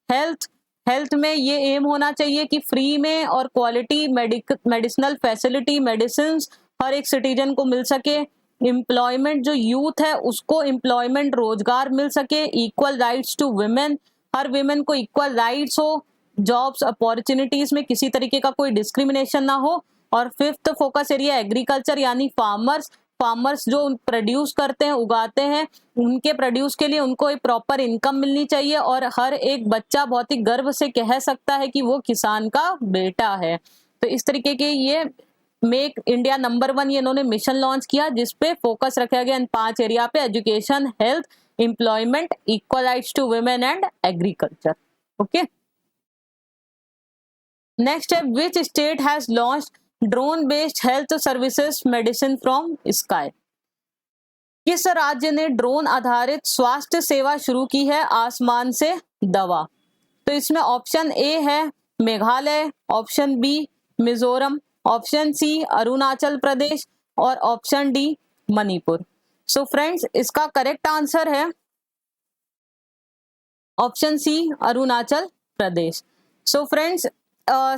हेल्थ में ये एम होना चाहिए कि फ्री में और क्वालिटी मेडिसिनल फैसिलिटी, मेडिसिन हर एक सिटीजन को मिल सके। एम्प्लॉयमेंट, जो यूथ है उसको एम्प्लॉयमेंट, रोजगार मिल सके। इक्वल राइट्स टू वुमेन, हर वुमेन को इक्वल राइट्स हो। जॉब्स अपॉर्चुनिटीज में किसी तरीके का कोई डिस्क्रिमिनेशन ना हो। और फिफ्थ फोकस एरिया एग्रीकल्चर, यानी फार्मर्स जो प्रोड्यूस करते हैं, उगाते हैं, उनके प्रोड्यूस के लिए उनको एक प्रॉपर इनकम मिलनी चाहिए और हर एक बच्चा बहुत ही गर्व से कह सकता है कि वो किसान का बेटा है। तो इस तरीके के ये मेक इंडिया नंबर 1 ये इन्होंने मिशन लॉन्च किया जिसपे फोकस रखा गया इन 5 एरिया पे, education, health, employment, equal rights to women and agriculture. Okay, next है which state has launched drone based health services medicine from sky. किस राज्य ने ड्रोन आधारित स्वास्थ्य सेवा शुरू की है आसमान से दवा। तो इसमें ऑप्शन ए है Meghalaya, option B Mizoram, option C Arunachal Pradesh और option D Manipur. So friends इसका करेक्ट आंसर है option C Arunachal Pradesh. So friends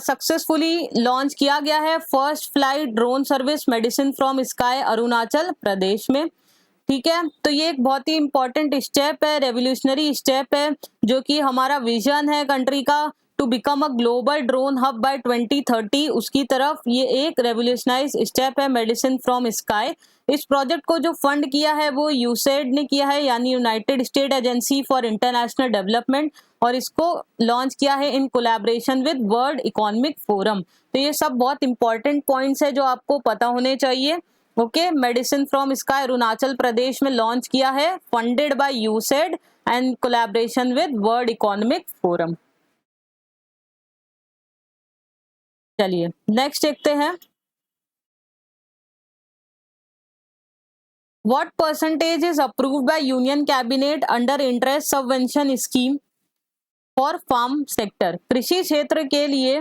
successfully launch किया गया है first flight drone service medicine from sky Arunachal Pradesh में। ठीक है, तो ये एक बहुत ही इंपॉर्टेंट स्टेप है, रेवोल्यूशनरी स्टेप है, जो कि हमारा विजन है कंट्री का to become a global drone hub bye 2030, उसकी तरफ ये एक रेवोल्यूशनाइज स्टेप है मेडिसिन फ्रॉम स्काई। इस प्रोजेक्ट को जो फंड किया है वो यूसेड ने किया है, यानी United state agency for international development, और इसको लॉन्च किया है in collaboration with World Economic forum. तो ये सब बहुत इंपॉर्टेंट पॉइंट्स है जो आपको पता होने चाहिए। Okay, medicine from sky Arunachal Pradesh में लॉन्च किया है, funded by USAID and collaboration with World Economic Forum. चलिए नेक्स्ट देखते हैं, what percentage is approved by union cabinet under interest subvention scheme for farm sector. कृषि क्षेत्र के लिए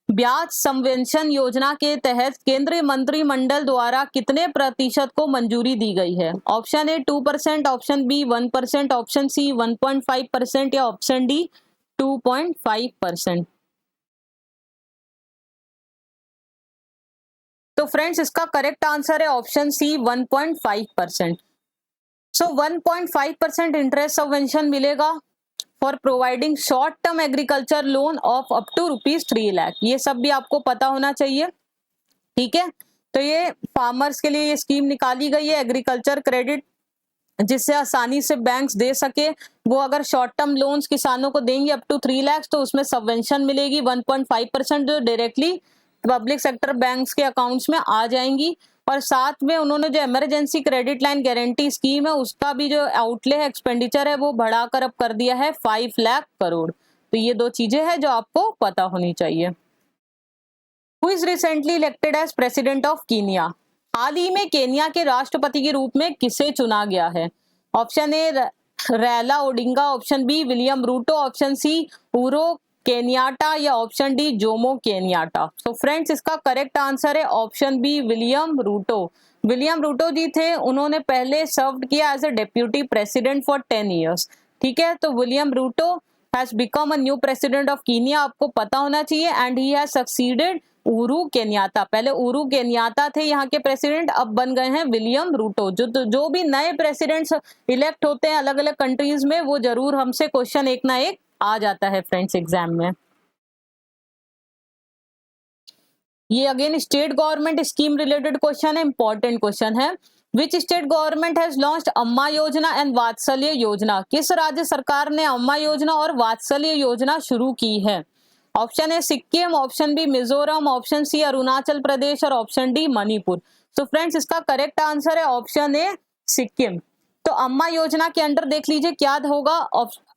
ब्याज सबवेंशन योजना के तहत केंद्रीय मंत्रिमंडल द्वारा कितने प्रतिशत को मंजूरी दी गई है। Option A 2%, option B 1%, option C 1.5% या ऑप्शन डी 2.5%। तो फ्रेंड्स इसका करेक्ट आंसर है option C 1.5%। So 1.5% interest subvention मिलेगा for providing short term agriculture loan of up to ₹3 lakh. ये सब भी आपको पता होना चाहिए। ठीक है, तो ये फार्मर्स के लिए ये स्कीम निकाली गई है, एग्रीकल्चर क्रेडिट, जिससे आसानी से बैंक्स दे सके। वो अगर शॉर्ट टर्म लोन्स किसानों को देंगे अप टू 3 लाख तो उसमें सबवेंशन मिलेगी 1.5%, जो डायरेक्टली पब्लिक सेक्टर बैंक्स के अकाउंट्स में आ जाएंगी। और साथ में उन्होंने जो emergency credit line guarantee scheme है उसका भी जो आउटले है, एक्सपेंडिचर है, वो बढ़ाकर अब कर दिया है 5 लाख करोड़। तो ये 2 चीजें हैं जो आपको पता होनी चाहिए। Who is recently elected as president of Kenya. हाल ही में केनिया के राष्ट्रपति के रूप में किसे चुना गया है। Option A Raila Odinga, option B William Ruto, option C Uhuru Kenyatta या option D Jomo Kenyatta. So friends इसका करेक्ट आंसर है option B William Ruto. William Ruto ji थे, उन्होंने पहले सर्व किया as a deputy president for 10 years. ठीक है, तो William Ruto has become a new president of Kenya, आपको पता होना चाहिए, and he has succeeded Uhuru Kenyatta. पहले उरू केन्याता थे यहाँ के प्रेसिडेंट, अब बन गए हैं विलियम रूटो। जो भी नए प्रेसिडेंट्स इलेक्ट होते हैं अलग अलग कंट्रीज में, वो जरूर हमसे क्वेश्चन एक ना एक आ जाता है फ्रेंड्स एग्जाम में। ये again state government scheme related question है, इंपॉर्टेंट क्वेश्चन है। Which state government has launched अम्मा योजना एंड वात्सल्य योजना? किस राज्य सरकार ने अम्मा योजना और वात्सल्य योजना शुरू की है? Option A Sikkim, option B Mizoram, option C Arunachal Pradesh और ऑप्शन डी मणिपुर। तो फ्रेंड्स इसका करेक्ट आंसर है ऑप्शन ए सिक्किम। तो अम्मा योजना के अंडर देख लीजिए क्या होगा।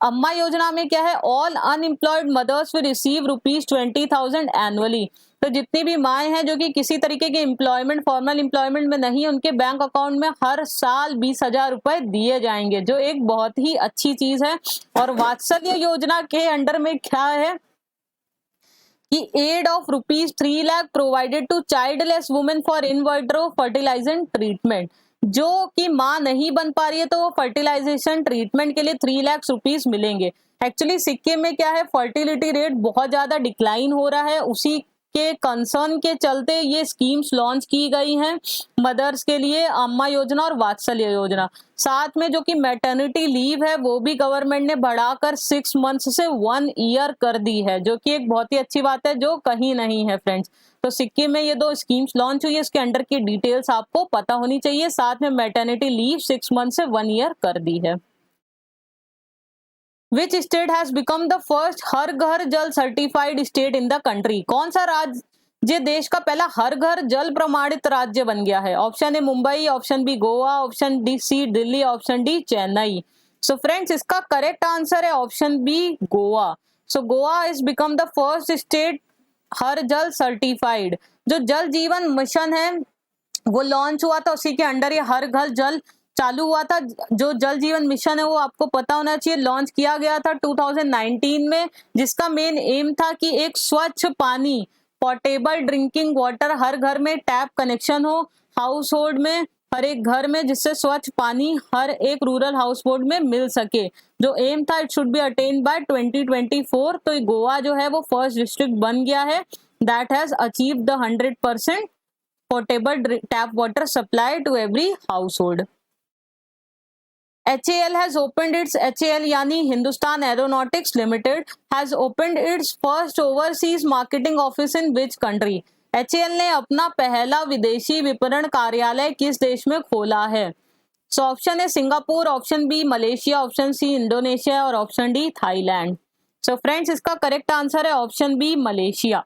अम्मा योजना में क्या है, all unemployed mothers will receive ₹20,000 annually. तो जितनी भी माएँ हैं जो कि किसी तरीके के एम्प्लॉयमेंट, फॉर्मल एम्प्लॉयमेंट में नहीं, उनके बैंक अकाउंट में हर साल 20,000 रुपए दिए जाएंगे, जो एक बहुत ही अच्छी चीज है। और वात्सल्य योजना के अंडर में क्या है कि aid of ₹3 lakh provided to childless women for in vitro fertilisation treatment. जो कि माँ नहीं बन पा रही है तो वो फर्टिलाइजेशन ट्रीटमेंट के लिए 3 लाख रुपीस मिलेंगे। एक्चुअली सिक्किम में क्या है, फर्टिलिटी रेट बहुत ज्यादा डिक्लाइन हो रहा है, उसी के कंसर्न के चलते ये स्कीम्स लॉन्च की गई हैं मदर्स के लिए, अम्मा योजना और वात्सल्य योजना। साथ में जो कि मैटर्निटी लीव है वो भी गवर्नमेंट ने बढ़ाकर 6 मंथ्स से 1 ईयर कर दी है, जो कि एक बहुत ही अच्छी बात है जो कहीं नहीं है फ्रेंड्स। तो सिक्किम में ये 2 स्कीम्स लॉन्च हुई है, इसके अंडर की डिटेल्स आपको पता होनी चाहिए। साथ में मैटर्निटी लीव 6 मंथ से 1 ईयर कर दी है। Which state has become the first Har Ghar Jal certified state in the country? कौन सा राज्य देश का पहला हर घर जल प्रमाणित राज्य बन गया है? Option A Mumbai, option B Goa, option D C Delhi, option D Chennai. So friends इसका करेक्ट आंसर है option B Goa. So Goa is become the first state Har Jal certified. जो जल जीवन मिशन है वो लॉन्च हुआ था, उसी के अंडर ये हर घर जल चालू हुआ था। जो जल जीवन मिशन है वो आपको पता होना चाहिए, लॉन्च किया गया था 2019 में, जिसका मेन एम था कि एक स्वच्छ पानी, पोर्टेबल ड्रिंकिंग वाटर हर घर में टैप कनेक्शन हो हाउस होल्ड में, हर एक घर में, जिससे स्वच्छ पानी हर एक रूरल हाउस होल्ड में मिल सके। जो एम था it should be attend bye 2024। तो गोवा जो है वो फर्स्ट डिस्ट्रिक्ट बन गया है that has achieved the 100% portable tap water supply to every household. HAL has opened its HAL यानी Hindustan aeronautics limited has opened its first overseas marketing office in which country? HAL ने अपना पहला विदेशी विपणन कार्यालय किस देश में खोला है? सो ऑप्शन है Singapore, option B Malaysia, option C Indonesia और option D Thailand. So friends इसका करेक्ट आंसर है ऑप्शन बी मलेशिया।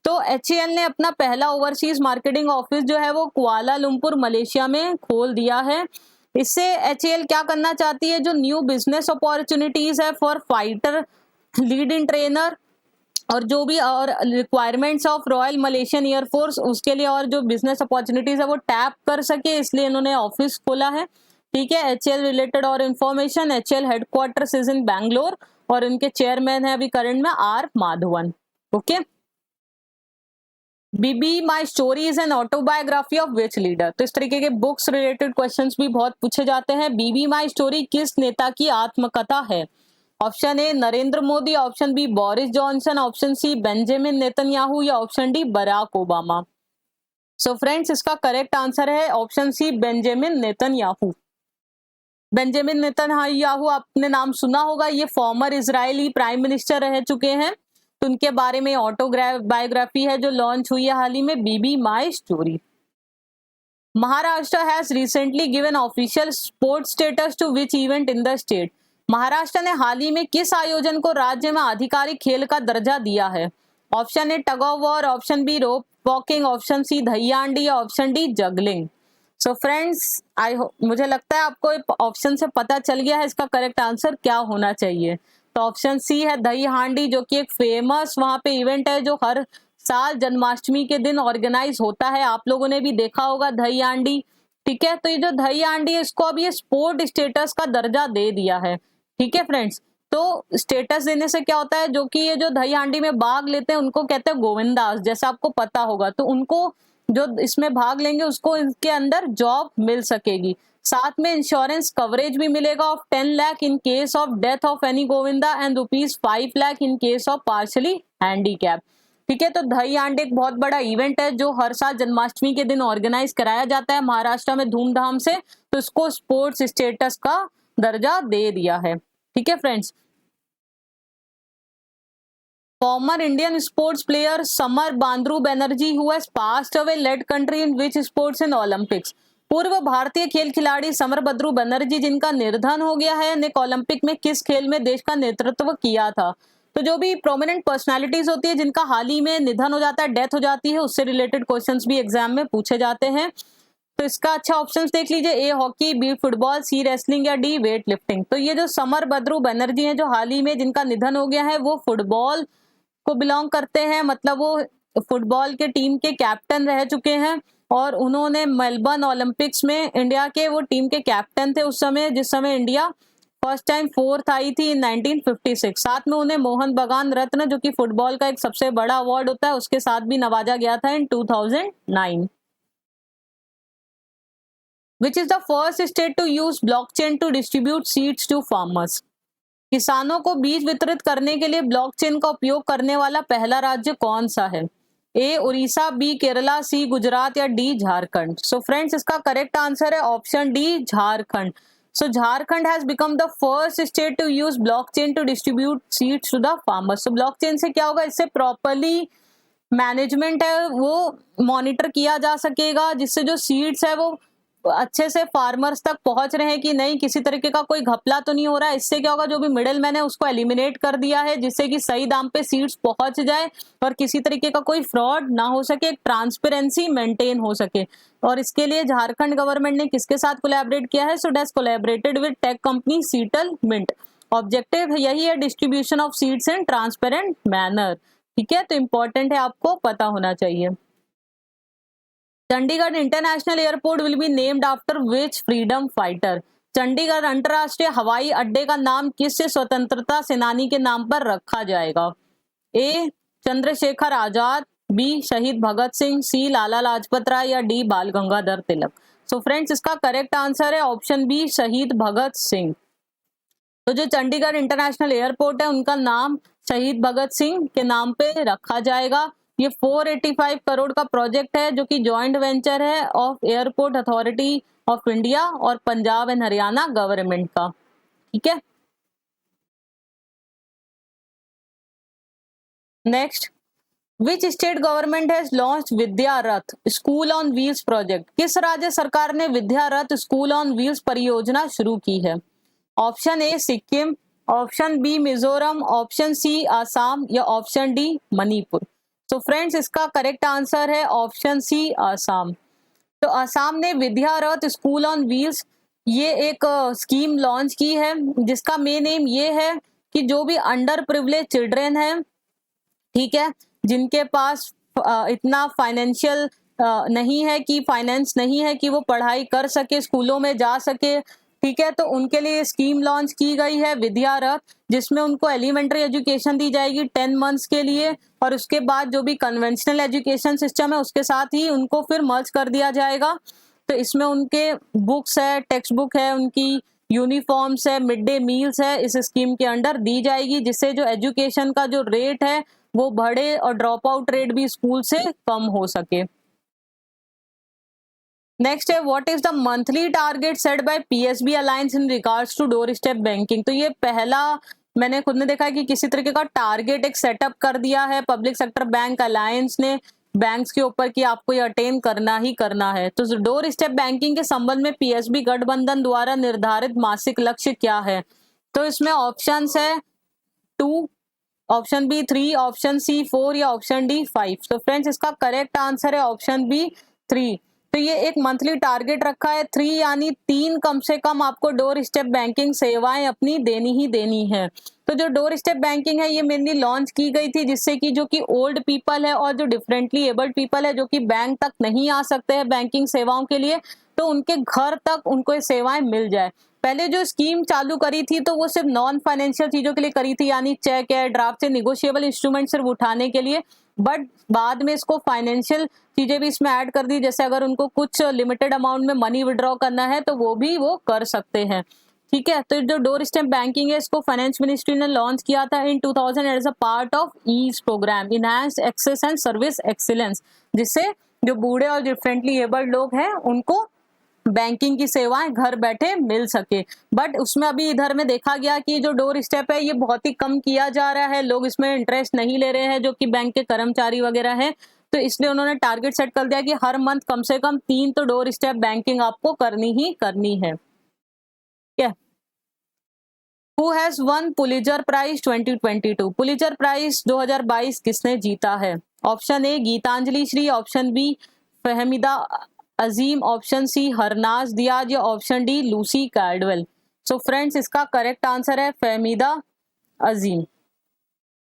तो HAL ने अपना पहला ओवरसीज मार्केटिंग ऑफिस जो है वो कुआलालंपुर मलेशिया में खोल दिया है। इससे HAL क्या करना चाहती है, जो न्यू बिजनेस अपॉर्चुनिटीज है for fighter, lead in trainer और जो भी और requirements of royal Malaysian air force, उसके लिए और जो बिजनेस अपॉर्चुनिटीज है वो टैप कर सके, इसलिए इन्होंने ऑफिस खोला है। ठीक है, HAL रिलेटेड और information, HAL headquarters is in Bangalore और इनके चेयरमैन है अभी करंट में R Madhavan. Okay, BB my story is an autobiography of which leader? तो इस तरीके के बुक्स रिलेटेड क्वेश्चंस भी बहुत पूछे जाते हैं। बीबी माई स्टोरी किस नेता की आत्मकथा है? Option A Narendra Modi, option B Boris Johnson, option C Benjamin Netanyahu या option D Barack Obama. So friends इसका करेक्ट आंसर है option C Benjamin Netanyahu. Benjamin Netanyahu आपने नाम सुना होगा, ये फॉर्मर इजरायली प्राइम मिनिस्टर रह चुके हैं। तो उनके बारे में ऑटोबायोग्राफी है जो लॉन्च हुई है हाल ही में, Bibi my story. Maharashtra has recently given official sports status to which event in the state? Maharashtra ने हाल ही में किस आयोजन को राज्य में आधिकारिक खेल का दर्जा दिया है? Option A tug of war, option B rope walking, option C Dahi Handi, option D juggling. So friends मुझे लगता है आपको ऑप्शन से पता चल गया है इसका करेक्ट आंसर क्या होना चाहिए। तो ऑप्शन सी है दही हांडी, जो कि एक फेमस वहां पे इवेंट है जो हर साल जन्माष्टमी के दिन ऑर्गेनाइज होता है। आप लोगों ने भी देखा होगा दही हांडी। ठीक है, तो ये जो दही हांडी है इसको अभी स्पोर्ट स्टेटस का दर्जा दे दिया है। ठीक है फ्रेंड्स, तो स्टेटस देने से क्या होता है, जो कि ये जो दही हांडी में भाग लेते हैं उनको कहते हैं गोविंदास, जैसा आपको पता होगा। तो उनको जो इसमें भाग लेंगे उसको इसके अंदर जॉब मिल सकेगी। साथ में इंश्योरेंस कवरेज भी मिलेगा of 10 lakh in case of death of any Govinda and ₹5 lakh in case of partially handicap. ठीक है, तो दही हांडी एक बहुत बड़ा इवेंट है जो हर साल जन्माष्टमी के दिन ऑर्गेनाइज कराया जाता है महाराष्ट्र में धूमधाम से। तो इसको स्पोर्ट्स स्टेटस का दर्जा दे दिया है। ठीक है friends, Former Indian sports player Samar Bandru Banerjee, who has passed away, led country in which sports in Olympics? पूर्व भारतीय खेल खिलाड़ी समर बद्रू बनर्जी जिनका निर्धन हो गया है, ने ओलंपिक में किस खेल में देश का नेतृत्व किया था? तो जो भी प्रोमिनेंट पर्सनालिटीज होती है जिनका हाल ही में निधन हो जाता है, डेथ हो जाती है, उससे रिलेटेड क्वेश्चंस भी एग्जाम में पूछे जाते हैं। तो इसका अच्छा ऑप्शंस देख लीजिए, A hockey, B football, C wrestling या डी वेट लिफ्टिंग। तो ये जो समर बद्रू बनर्जी हैं जो हाल ही में जिनका निधन हो गया है, वो फुटबॉल को बिलोंग करते हैं, मतलब वो फुटबॉल के टीम के कैप्टन रह चुके हैं और उन्होंने मेलबर्न ओलंपिक्स में इंडिया के वो टीम के कैप्टन थे उस समय, जिस समय इंडिया फर्स्ट टाइम फोर्थ आई थी इन 1956। साथ में उन्हें मोहन बगान रत्न, जो कि फुटबॉल का एक सबसे बड़ा अवार्ड होता है, उसके साथ भी नवाजा गया था इन 2009। Which is the first state to use blockchain to distribute seeds to farmers? किसानों को बीज वितरित करने के लिए ब्लॉकचेन का उपयोग करने वाला पहला राज्य कौन सा है? A Orissa, B Kerala, C Gujarat या डी झारखंड। सो फ्रेंड्स, इसका करेक्ट आंसर है option D, Jharkhand. So Jharkhand has become the first state to use blockchain to distribute seeds to the farmers. So blockchain से क्या होगा, इससे प्रॉपरली मैनेजमेंट है वो मॉनिटर किया जा सकेगा, जिससे जो सीड्स है वो अच्छे से फार्मर्स तक पहुंच रहे हैं कि नहीं, किसी तरीके का कोई घपला तो नहीं हो रहा है। इससे क्या होगा, जो भी मिडिल मैन है उसको एलिमिनेट कर दिया है, जिससे कि सही दाम पे सीड्स पहुंच जाए और किसी तरीके का कोई फ्रॉड ना हो सके, ट्रांसपेरेंसी मेंटेन हो सके। और इसके लिए झारखंड गवर्नमेंट ने किसके साथ कोलैबोरेट किया है? So it has collaborated with tech company Seattle Mint. Objective यही है, distribution of seeds in transparent manner. ठीक है, तो इंपॉर्टेंट है, आपको पता होना चाहिए। Chandigarh international airport will be named after which freedom fighter? Chandigarh अंतरराष्ट्रीय हवाई अड्डे का नाम किस स्वतंत्रता सेनानी के नाम पर रखा जाएगा? ए चंद्रशेखर आजाद, बी शहीद भगत सिंह, सी लाला लाजपत राय या डी बाल गंगाधर तिलक। सो फ्रेंड्स, इसका करेक्ट आंसर है ऑप्शन बी, शहीद भगत सिंह। तो जो चंडीगढ़ इंटरनेशनल एयरपोर्ट है उनका नाम शहीद भगत सिंह के नाम पे रखा जाएगा। ये 485 करोड़ का प्रोजेक्ट है जो कि जॉइंट वेंचर है of airport authority of India और पंजाब एंड हरियाणा गवर्नमेंट का। ठीक है, next, which state government has launched Vidya Rath school on wheels project? किस राज्य सरकार ने विद्या रथ स्कूल ऑन व्हील्स परियोजना शुरू की है? Option A Sikkim, option B Mizoram, option C Assam या ऑप्शन डी मणिपुर। तो फ्रेंड्स, इसका करेक्ट आंसर है ऑप्शन सी, आसाम। तो आसाम ने विद्या रथ स्कूल ऑन व्हील्स ये एक स्कीम लॉन्च की है, जिसका मेन एम ये है कि जो भी अंडर प्रिविलेज चिल्ड्रेन है, ठीक है, जिनके पास इतना फाइनेंशियल नहीं है कि फाइनेंस नहीं है कि वो पढ़ाई कर सके, स्कूलों में जा सके, ठीक है, तो उनके लिए स्कीम लॉन्च की गई है विद्या रथ, जिसमें उनको एलिमेंट्री एजुकेशन दी जाएगी 10 मंथ्स के लिए और उसके बाद जो भी कन्वेंशनल एजुकेशन सिस्टम है उसके साथ ही उनको फिर मर्ज कर दिया जाएगा। तो इसमें उनके बुक्स है, टेक्स्ट बुक है, उनकी यूनिफॉर्म्स है, मिड डे मील्स है, इस स्कीम के अंडर दी जाएगी, जिससे जो एजुकेशन का जो रेट है वो बढ़े और ड्रॉप आउट रेट भी स्कूल से कम हो सके। नेक्स्ट है, what is the monthly target set by PSB alliance in regards to doorstep banking? तो ये पहला मैंने खुद ने देखा है कि किसी तरीके का टारगेट एक सेटअप कर दिया है पब्लिक सेक्टर बैंक अलायंस ने बैंक्स के ऊपर कि आपको ये अटेन करना ही करना है। तो डोर स्टेप बैंकिंग के संबंध में पीएसबी गठबंधन द्वारा निर्धारित मासिक लक्ष्य क्या है? तो इसमें ऑप्शंस है 2, ऑप्शन बी 3, ऑप्शन सी 4 या ऑप्शन डी 5। तो फ्रेंड्स, इसका करेक्ट आंसर है ऑप्शन बी 3। तो ये एक मंथली टारगेट रखा है 3, यानी 3 कम से कम आपको डोर स्टेप बैंकिंग सेवाएं अपनी देनी ही देनी है। तो जो डोर स्टेप बैंकिंग है ये मेनली लॉन्च की गई थी जिससे कि जो कि ओल्ड पीपल है और जो डिफरेंटली एबल्ड पीपल है जो कि बैंक तक नहीं आ सकते हैं बैंकिंग सेवाओं के लिए, तो उनके घर तक उनको ये सेवाएं मिल जाए। पहले जो स्कीम चालू करी थी तो वो सिर्फ नॉन फाइनेंशियल चीजों के लिए करी थी, यानी चेक है, ड्राफ्ट से निगोशिएबल इंस्ट्रूमेंट सिर्फ उठाने के लिए, बट बाद में इसको फाइनेंशियल चीजें भी इसमें ऐड कर दी, जैसे अगर उनको कुछ लिमिटेड अमाउंट में मनी विड्रॉ करना है तो वो भी वो कर सकते हैं। ठीक है, तो जो डोर स्टेप बैंकिंग है इसको फाइनेंस मिनिस्ट्री ने लॉन्च किया था in 2000 as a part of EASE program enhanced access and service excellence, जिससे जो बूढ़े और डिफरेंटली एबल्ड लोग हैं उनको बैंकिंग की सेवाएं घर बैठे मिल सके। बट उसमें अभी इधर में देखा गया कि जो डोर स्टेप है ये बहुत ही कम किया जा रहा है, लोग इसमें इंटरेस्ट नहीं ले रहे हैं जो कि बैंक के कर्मचारी वगैरह हैं। तो इसलिए उन्होंने टारगेट सेट कर दिया कि हर मंथ कम से कम 3 तो डोर स्टेप बैंकिंग आपको करनी ही करनी है। क्या who has won Pulitzer prize 2022? Pulitzer prize 2022 किसने जीता है? Option A Geetanjali Shree, option B Fahmida Azim, option C Harnaaz दियाज या option D Lucy Cardwell. So friends इसका करेक्ट आंसर है फहमीदा अजीम।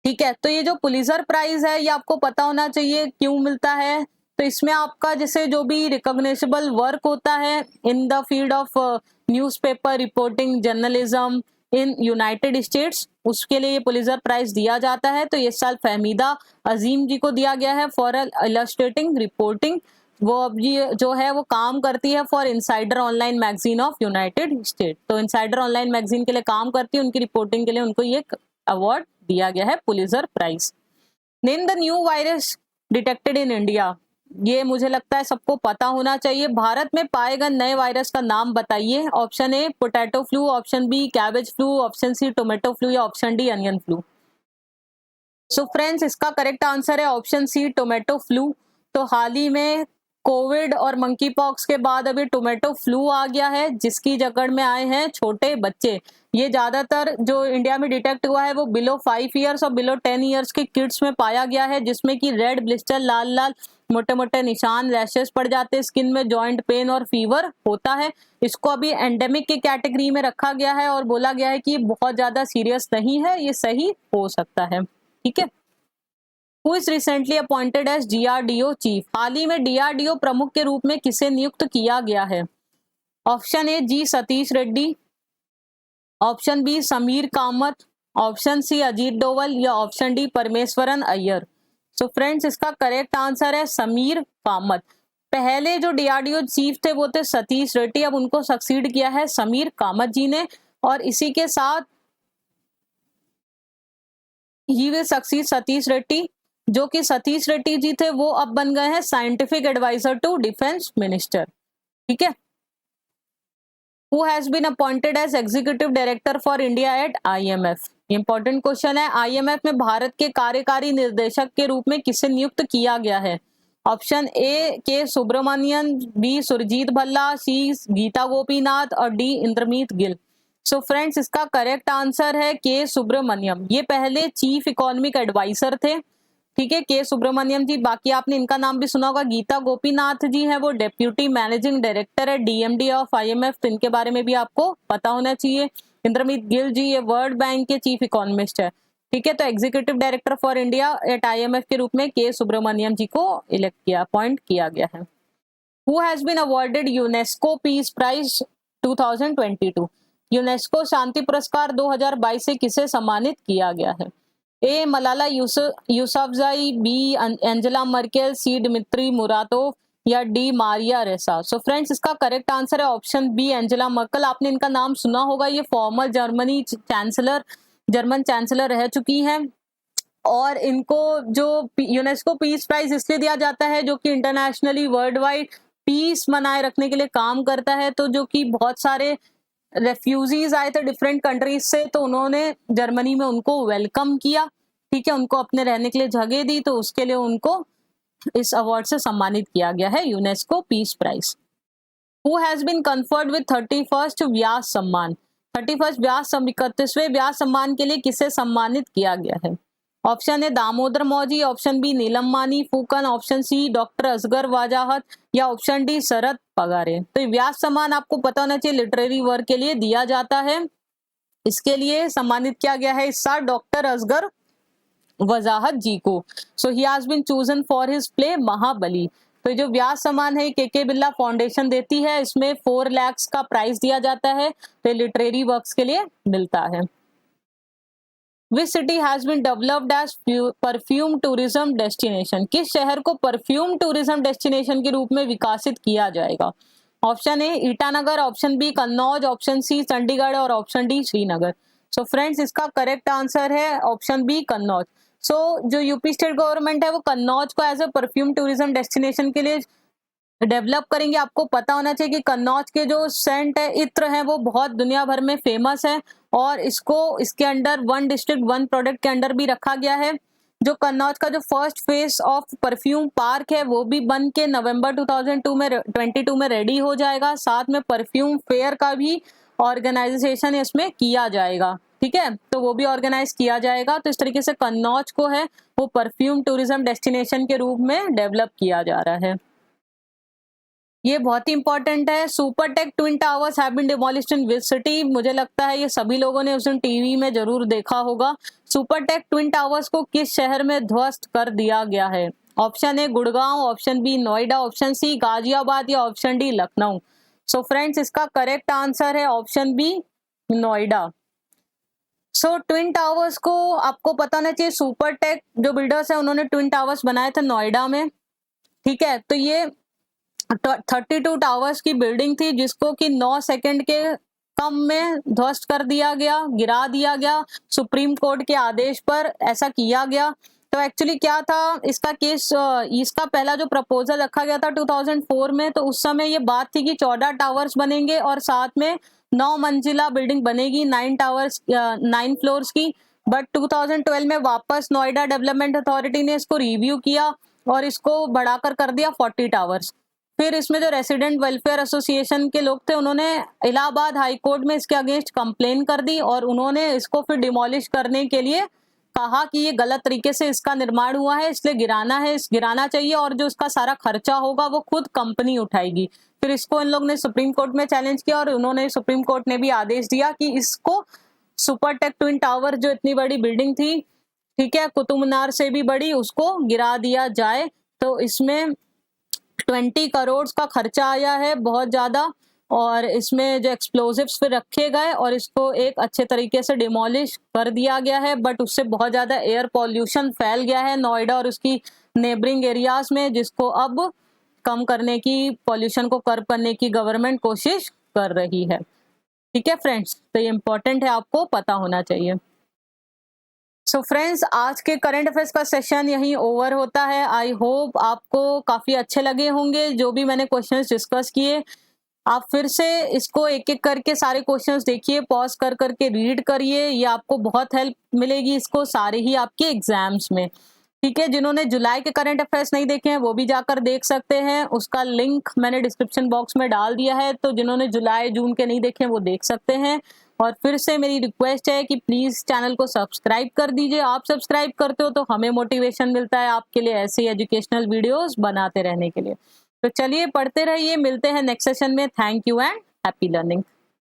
ठीक है, तो ये जो पुलिजर प्राइज है ये आपको पता होना चाहिए क्यों मिलता है। तो इसमें आपका जैसे जो भी रिकॉग्नाइजेबल वर्क होता है in the field of newspaper reporting journalism in United states, उसके लिए ये पुलिजर प्राइज दिया जाता है। तो इस साल फहमीदा अजीम जी को दिया गया है फॉर इलस्ट्रेटिंग रिपोर्टिंग। वो अब ये जो है वो काम करती है for insider online magazine of United state. तो इनसाइडर ऑनलाइन मैगजीन के लिए काम करती है, उनकी रिपोर्टिंग के लिए उनको ये अवार्ड दिया गया है Pulitzer prize. Name the new virus detected in India. ये मुझे लगता है सबको पता होना चाहिए। भारत में पाए गए नए वायरस का नाम बताइए। Option A potato flu, option B cabbage flu, option C tomato flu या option D onion flu. So friends इसका करेक्ट आंसर है ऑप्शन सी टोमेटो फ्लू। तो हाल ही में कोविड और मंकी पॉक्स के बाद अभी टोमेटो फ्लू आ गया है जिसकी जकड़ में आए हैं छोटे बच्चे। ये ज्यादातर जो इंडिया में डिटेक्ट हुआ है वो बिलो 5 ईयर्स और बिलो 10 ईयर्स के किड्स में पाया गया है, जिसमें कि रेड ब्लिस्टर, लाल लाल मोटे मोटे निशान, रैशेस पड़ जाते हैं स्किन में, जॉइंट पेन और फीवर होता है। इसको अभी एंडेमिक की कैटेगरी में रखा गया है और बोला गया है कि बहुत ज्यादा सीरियस नहीं है, ये सही हो सकता है। ठीक है। Who is recently appointed as DRDO chief? हाल ही में DRDO प्रमुख के रूप में किसे नियुक्त किया गया है? Option A G Satheesh Reddy, option B Sameer Kamat, option C Ajit Doval या option D Parameswaran Iyer. So friends इसका करेक्ट आंसर है समीर कामत। पहले जो DRDO चीफ थे वो थे सतीश रेड्डी, अब उनको सक्सीड किया है समीर कामत जी ने। और इसी के साथ he will succeed Satish Reddy, जो कि सतीश रेड्डी जी थे वो अब बन गए हैं scientific adviser to defence minister. ठीक है। Who has been appointed as executive director for India at IMF? Important question है। IMF में भारत के कार्यकारी निर्देशक के रूप में किसे नियुक्त किया गया है? ऑप्शन ए के सुब्रमण्यन, बी सुरजीत भल्ला, सी गीता गोपीनाथ और डी इंद्रमीत गिल। सो फ्रेंड्स इसका करेक्ट आंसर है के सुब्रमण्यम। ये पहले चीफ इकोनॉमिक एडवाइजर थे। ठीक है, के सुब्रमण्यम जी। बाकी आपने इनका नाम भी सुना होगा। गीता गोपीनाथ जी हैं वो डेप्यूटी मैनेजिंग डायरेक्टर है DMD ऑफ IMF, तो इनके बारे में भी आपको पता होना चाहिए। इंद्रमीत गिल जी ये वर्ल्ड बैंक के चीफ इकोनॉमिस्ट है। ठीक है, तो executive director for India at IMF के रूप में के सुब्रमण्यम जी को इलेक्ट किया, अपॉइंट किया गया है। Who has been awarded UNESCO peace prize 2022? UNESCO शांति पुरस्कार 2022 से किसे सम्मानित किया गया है? A Malala Yousafzai, B Angela Merkel, C Dmitry Muratov या D Maria Ressa. So friends इसका करेक्ट आंसर है ऑप्शन बी एंजेला मर्केल। आपने इनका नाम सुना होगा, ये फॉर्मर जर्मन चांसलर रह चुकी हैं। और इनको जो यूनेस्को पीस प्राइज इसलिए दिया जाता है जो कि इंटरनेशनली वर्ल्ड वाइड पीस बनाए रखने के लिए काम करता है। तो जो कि बहुत सारे रेफ्यूजीज आए थे डिफरेंट कंट्रीज से, तो उन्होंने जर्मनी में उनको वेलकम किया। ठीक है, उनको अपने रहने के लिए जगह दी, तो उसके लिए उनको इस अवार्ड से सम्मानित किया गया है UNESCO peace prize. Who has been conferred with 31st Vyas Samman? 31st व्यास 31वें व्यास सम्मान के लिए किसे सम्मानित किया गया है? Option A Damodar Mauzo, option B Neelam Mani Phukan, option C doctor Asghar Wajahat या ऑप्शन डी शरद पगारे। तो व्यास सम्मान आपको पता होना चाहिए लिटरेरी वर्क के लिए दिया जाता है। इसके लिए सम्मानित किया गया है इस साल डॉक्टर असगर वजाहत जी को। So he has been chosen for his play Mahabali. तो जो व्यास सम्मान है के बिरला फाउंडेशन देती है, इसमें 4 लाख का प्राइज दिया जाता है, तो लिटरेरी वर्क्स के लिए मिलता है। Which city has been developed as perfume tourism destination? किस शहर को परफ्यूम टूरिज्म डेस्टिनेशन के रूप में विकसित किया जाएगा? Option A Itanagar, option B Kannauj, option C Chandigarh और option D Srinagar. So friends इसका करेक्ट आंसर है ऑप्शन बी कन्नौज। सो जो यूपी स्टेट गवर्नमेंट है वो कन्नौज को as a perfume tourism destination के लिए डेवलप करेंगे। आपको पता होना चाहिए कि कन्नौज के जो सेंट है, इत्र है, वो बहुत दुनिया भर में फेमस है और इसको इसके under one district one product के अंडर भी रखा गया है। जो कन्नौज का जो first phase of perfume park है वो भी बन के नवंबर 2022 में रेडी हो जाएगा। साथ में परफ्यूम फेयर का भी ऑर्गेनाइजेशन इसमें किया जाएगा, ठीक है, तो वो भी ऑर्गेनाइज किया जाएगा। तो इस तरीके से कन्नौज को है वो परफ्यूम टूरिज्म डेस्टिनेशन के रूप में डेवलप किया जा रहा है। ये बहुत ही इंपॉर्टेंट है। Supertech twin towers have been demolished in which city? मुझे लगता है ये सभी लोगों ने उस दिन टीवी में जरूर देखा होगा। सुपरटेक ट्विन टावर्स को किस शहर में ध्वस्त कर दिया गया है? Option A Gurgaon, option B Noida, option C Ghaziabad या option D Lucknow. So friends, इसका करेक्ट आंसर है option B Noida. So twin towers को आपको पता होना चाहिए, सुपरटेक जो बिल्डर्स है उन्होंने ट्विन टावर्स बनाए थे नोएडा में, ठीक है। तो ये 32 टावर्स की बिल्डिंग थी जिसको कि 9 सेकंड के कम में ध्वस्त कर दिया गया, गिरा दिया गया। सुप्रीम कोर्ट के आदेश पर ऐसा किया गया। तो एक्चुअली क्या था इसका केस, इसका पहला जो प्रपोजल रखा गया था 2004 में, तो उस समय ये बात थी कि 14 टावर्स बनेंगे और साथ में 9 मंजिला बिल्डिंग बनेगी, 9 फ्लोर्स की। बट 2012 में वापस नोएडा डेवलपमेंट अथॉरिटी ने इसको रिव्यू किया और इसको बढ़ाकर कर दिया 40 टावर्स। फिर इसमें जो रेसिडेंट वेलफेयर एसोसिएशन के लोग थे उन्होंने इलाहाबाद हाई कोर्ट में इसके अगेंस्ट कंप्लेन कर दी और उन्होंने इसको फिर डिमोलिश करने के लिए कहा कि ये गलत तरीके से इसका निर्माण हुआ है, इसलिए गिराना चाहिए और जो इसका सारा खर्चा होगा वो खुद कंपनी उठाएगी। फिर इसको इन लोग ने सुप्रीम कोर्ट में चैलेंज किया और उन्होंने सुप्रीम कोर्ट ने भी आदेश दिया कि इसको सुपरटेक ट्विन टावर जो इतनी बड़ी बिल्डिंग थी, ठीक है, कुतुब मीनार से भी बड़ी, उसको गिरा दिया जाए। तो इसमें 20 करोड़ का खर्चा आया है, बहुत ज्यादा, और इसमें जो एक्सप्लोजिव्स फिर रखे गए और इसको एक अच्छे तरीके से डिमोलिश कर दिया गया है। बट उससे बहुत ज्यादा एयर पॉल्यूशन फैल गया है नोएडा और उसकी नेबरिंग एरियाज में, जिसको अब कम करने की, पॉल्यूशन को कर्ब करने की गवर्नमेंट कोशिश कर रही है। ठीक है फ्रेंड्स, तो ये इंपॉर्टेंट है, आपको पता होना चाहिए। सो फ्रेंड्स, आज के करंट अफेयर्स का सेशन यहीं ओवर होता है। आई होप आपको काफी अच्छे लगे होंगे जो भी मैंने क्वेश्चंस डिस्कस किए। आप फिर से इसको एक एक करके सारे क्वेश्चंस देखिए, पॉज कर करके रीड करिए, ये आपको बहुत हेल्प मिलेगी इसको सारे ही आपके एग्जाम्स में। ठीक है, जिन्होंने जुलाई के करंट अफेयर्स नहीं देखे हैं वो भी जाकर देख सकते हैं, उसका लिंक मैंने डिस्क्रिप्शन बॉक्स में डाल दिया है। तो जिन्होंने जुलाई जून के नहीं देखे हैं वो देख सकते हैं। और फिर से मेरी रिक्वेस्ट है कि प्लीज चैनल को सब्सक्राइब कर दीजिए। आप सब्सक्राइब करते हो तो हमें मोटिवेशन मिलता है आपके लिए ऐसे एजुकेशनल वीडियोस बनाते रहने के लिए। तो चलिए पढ़ते रहिए, मिलते हैं नेक्स्ट सेशन में। Thank you and happy learning.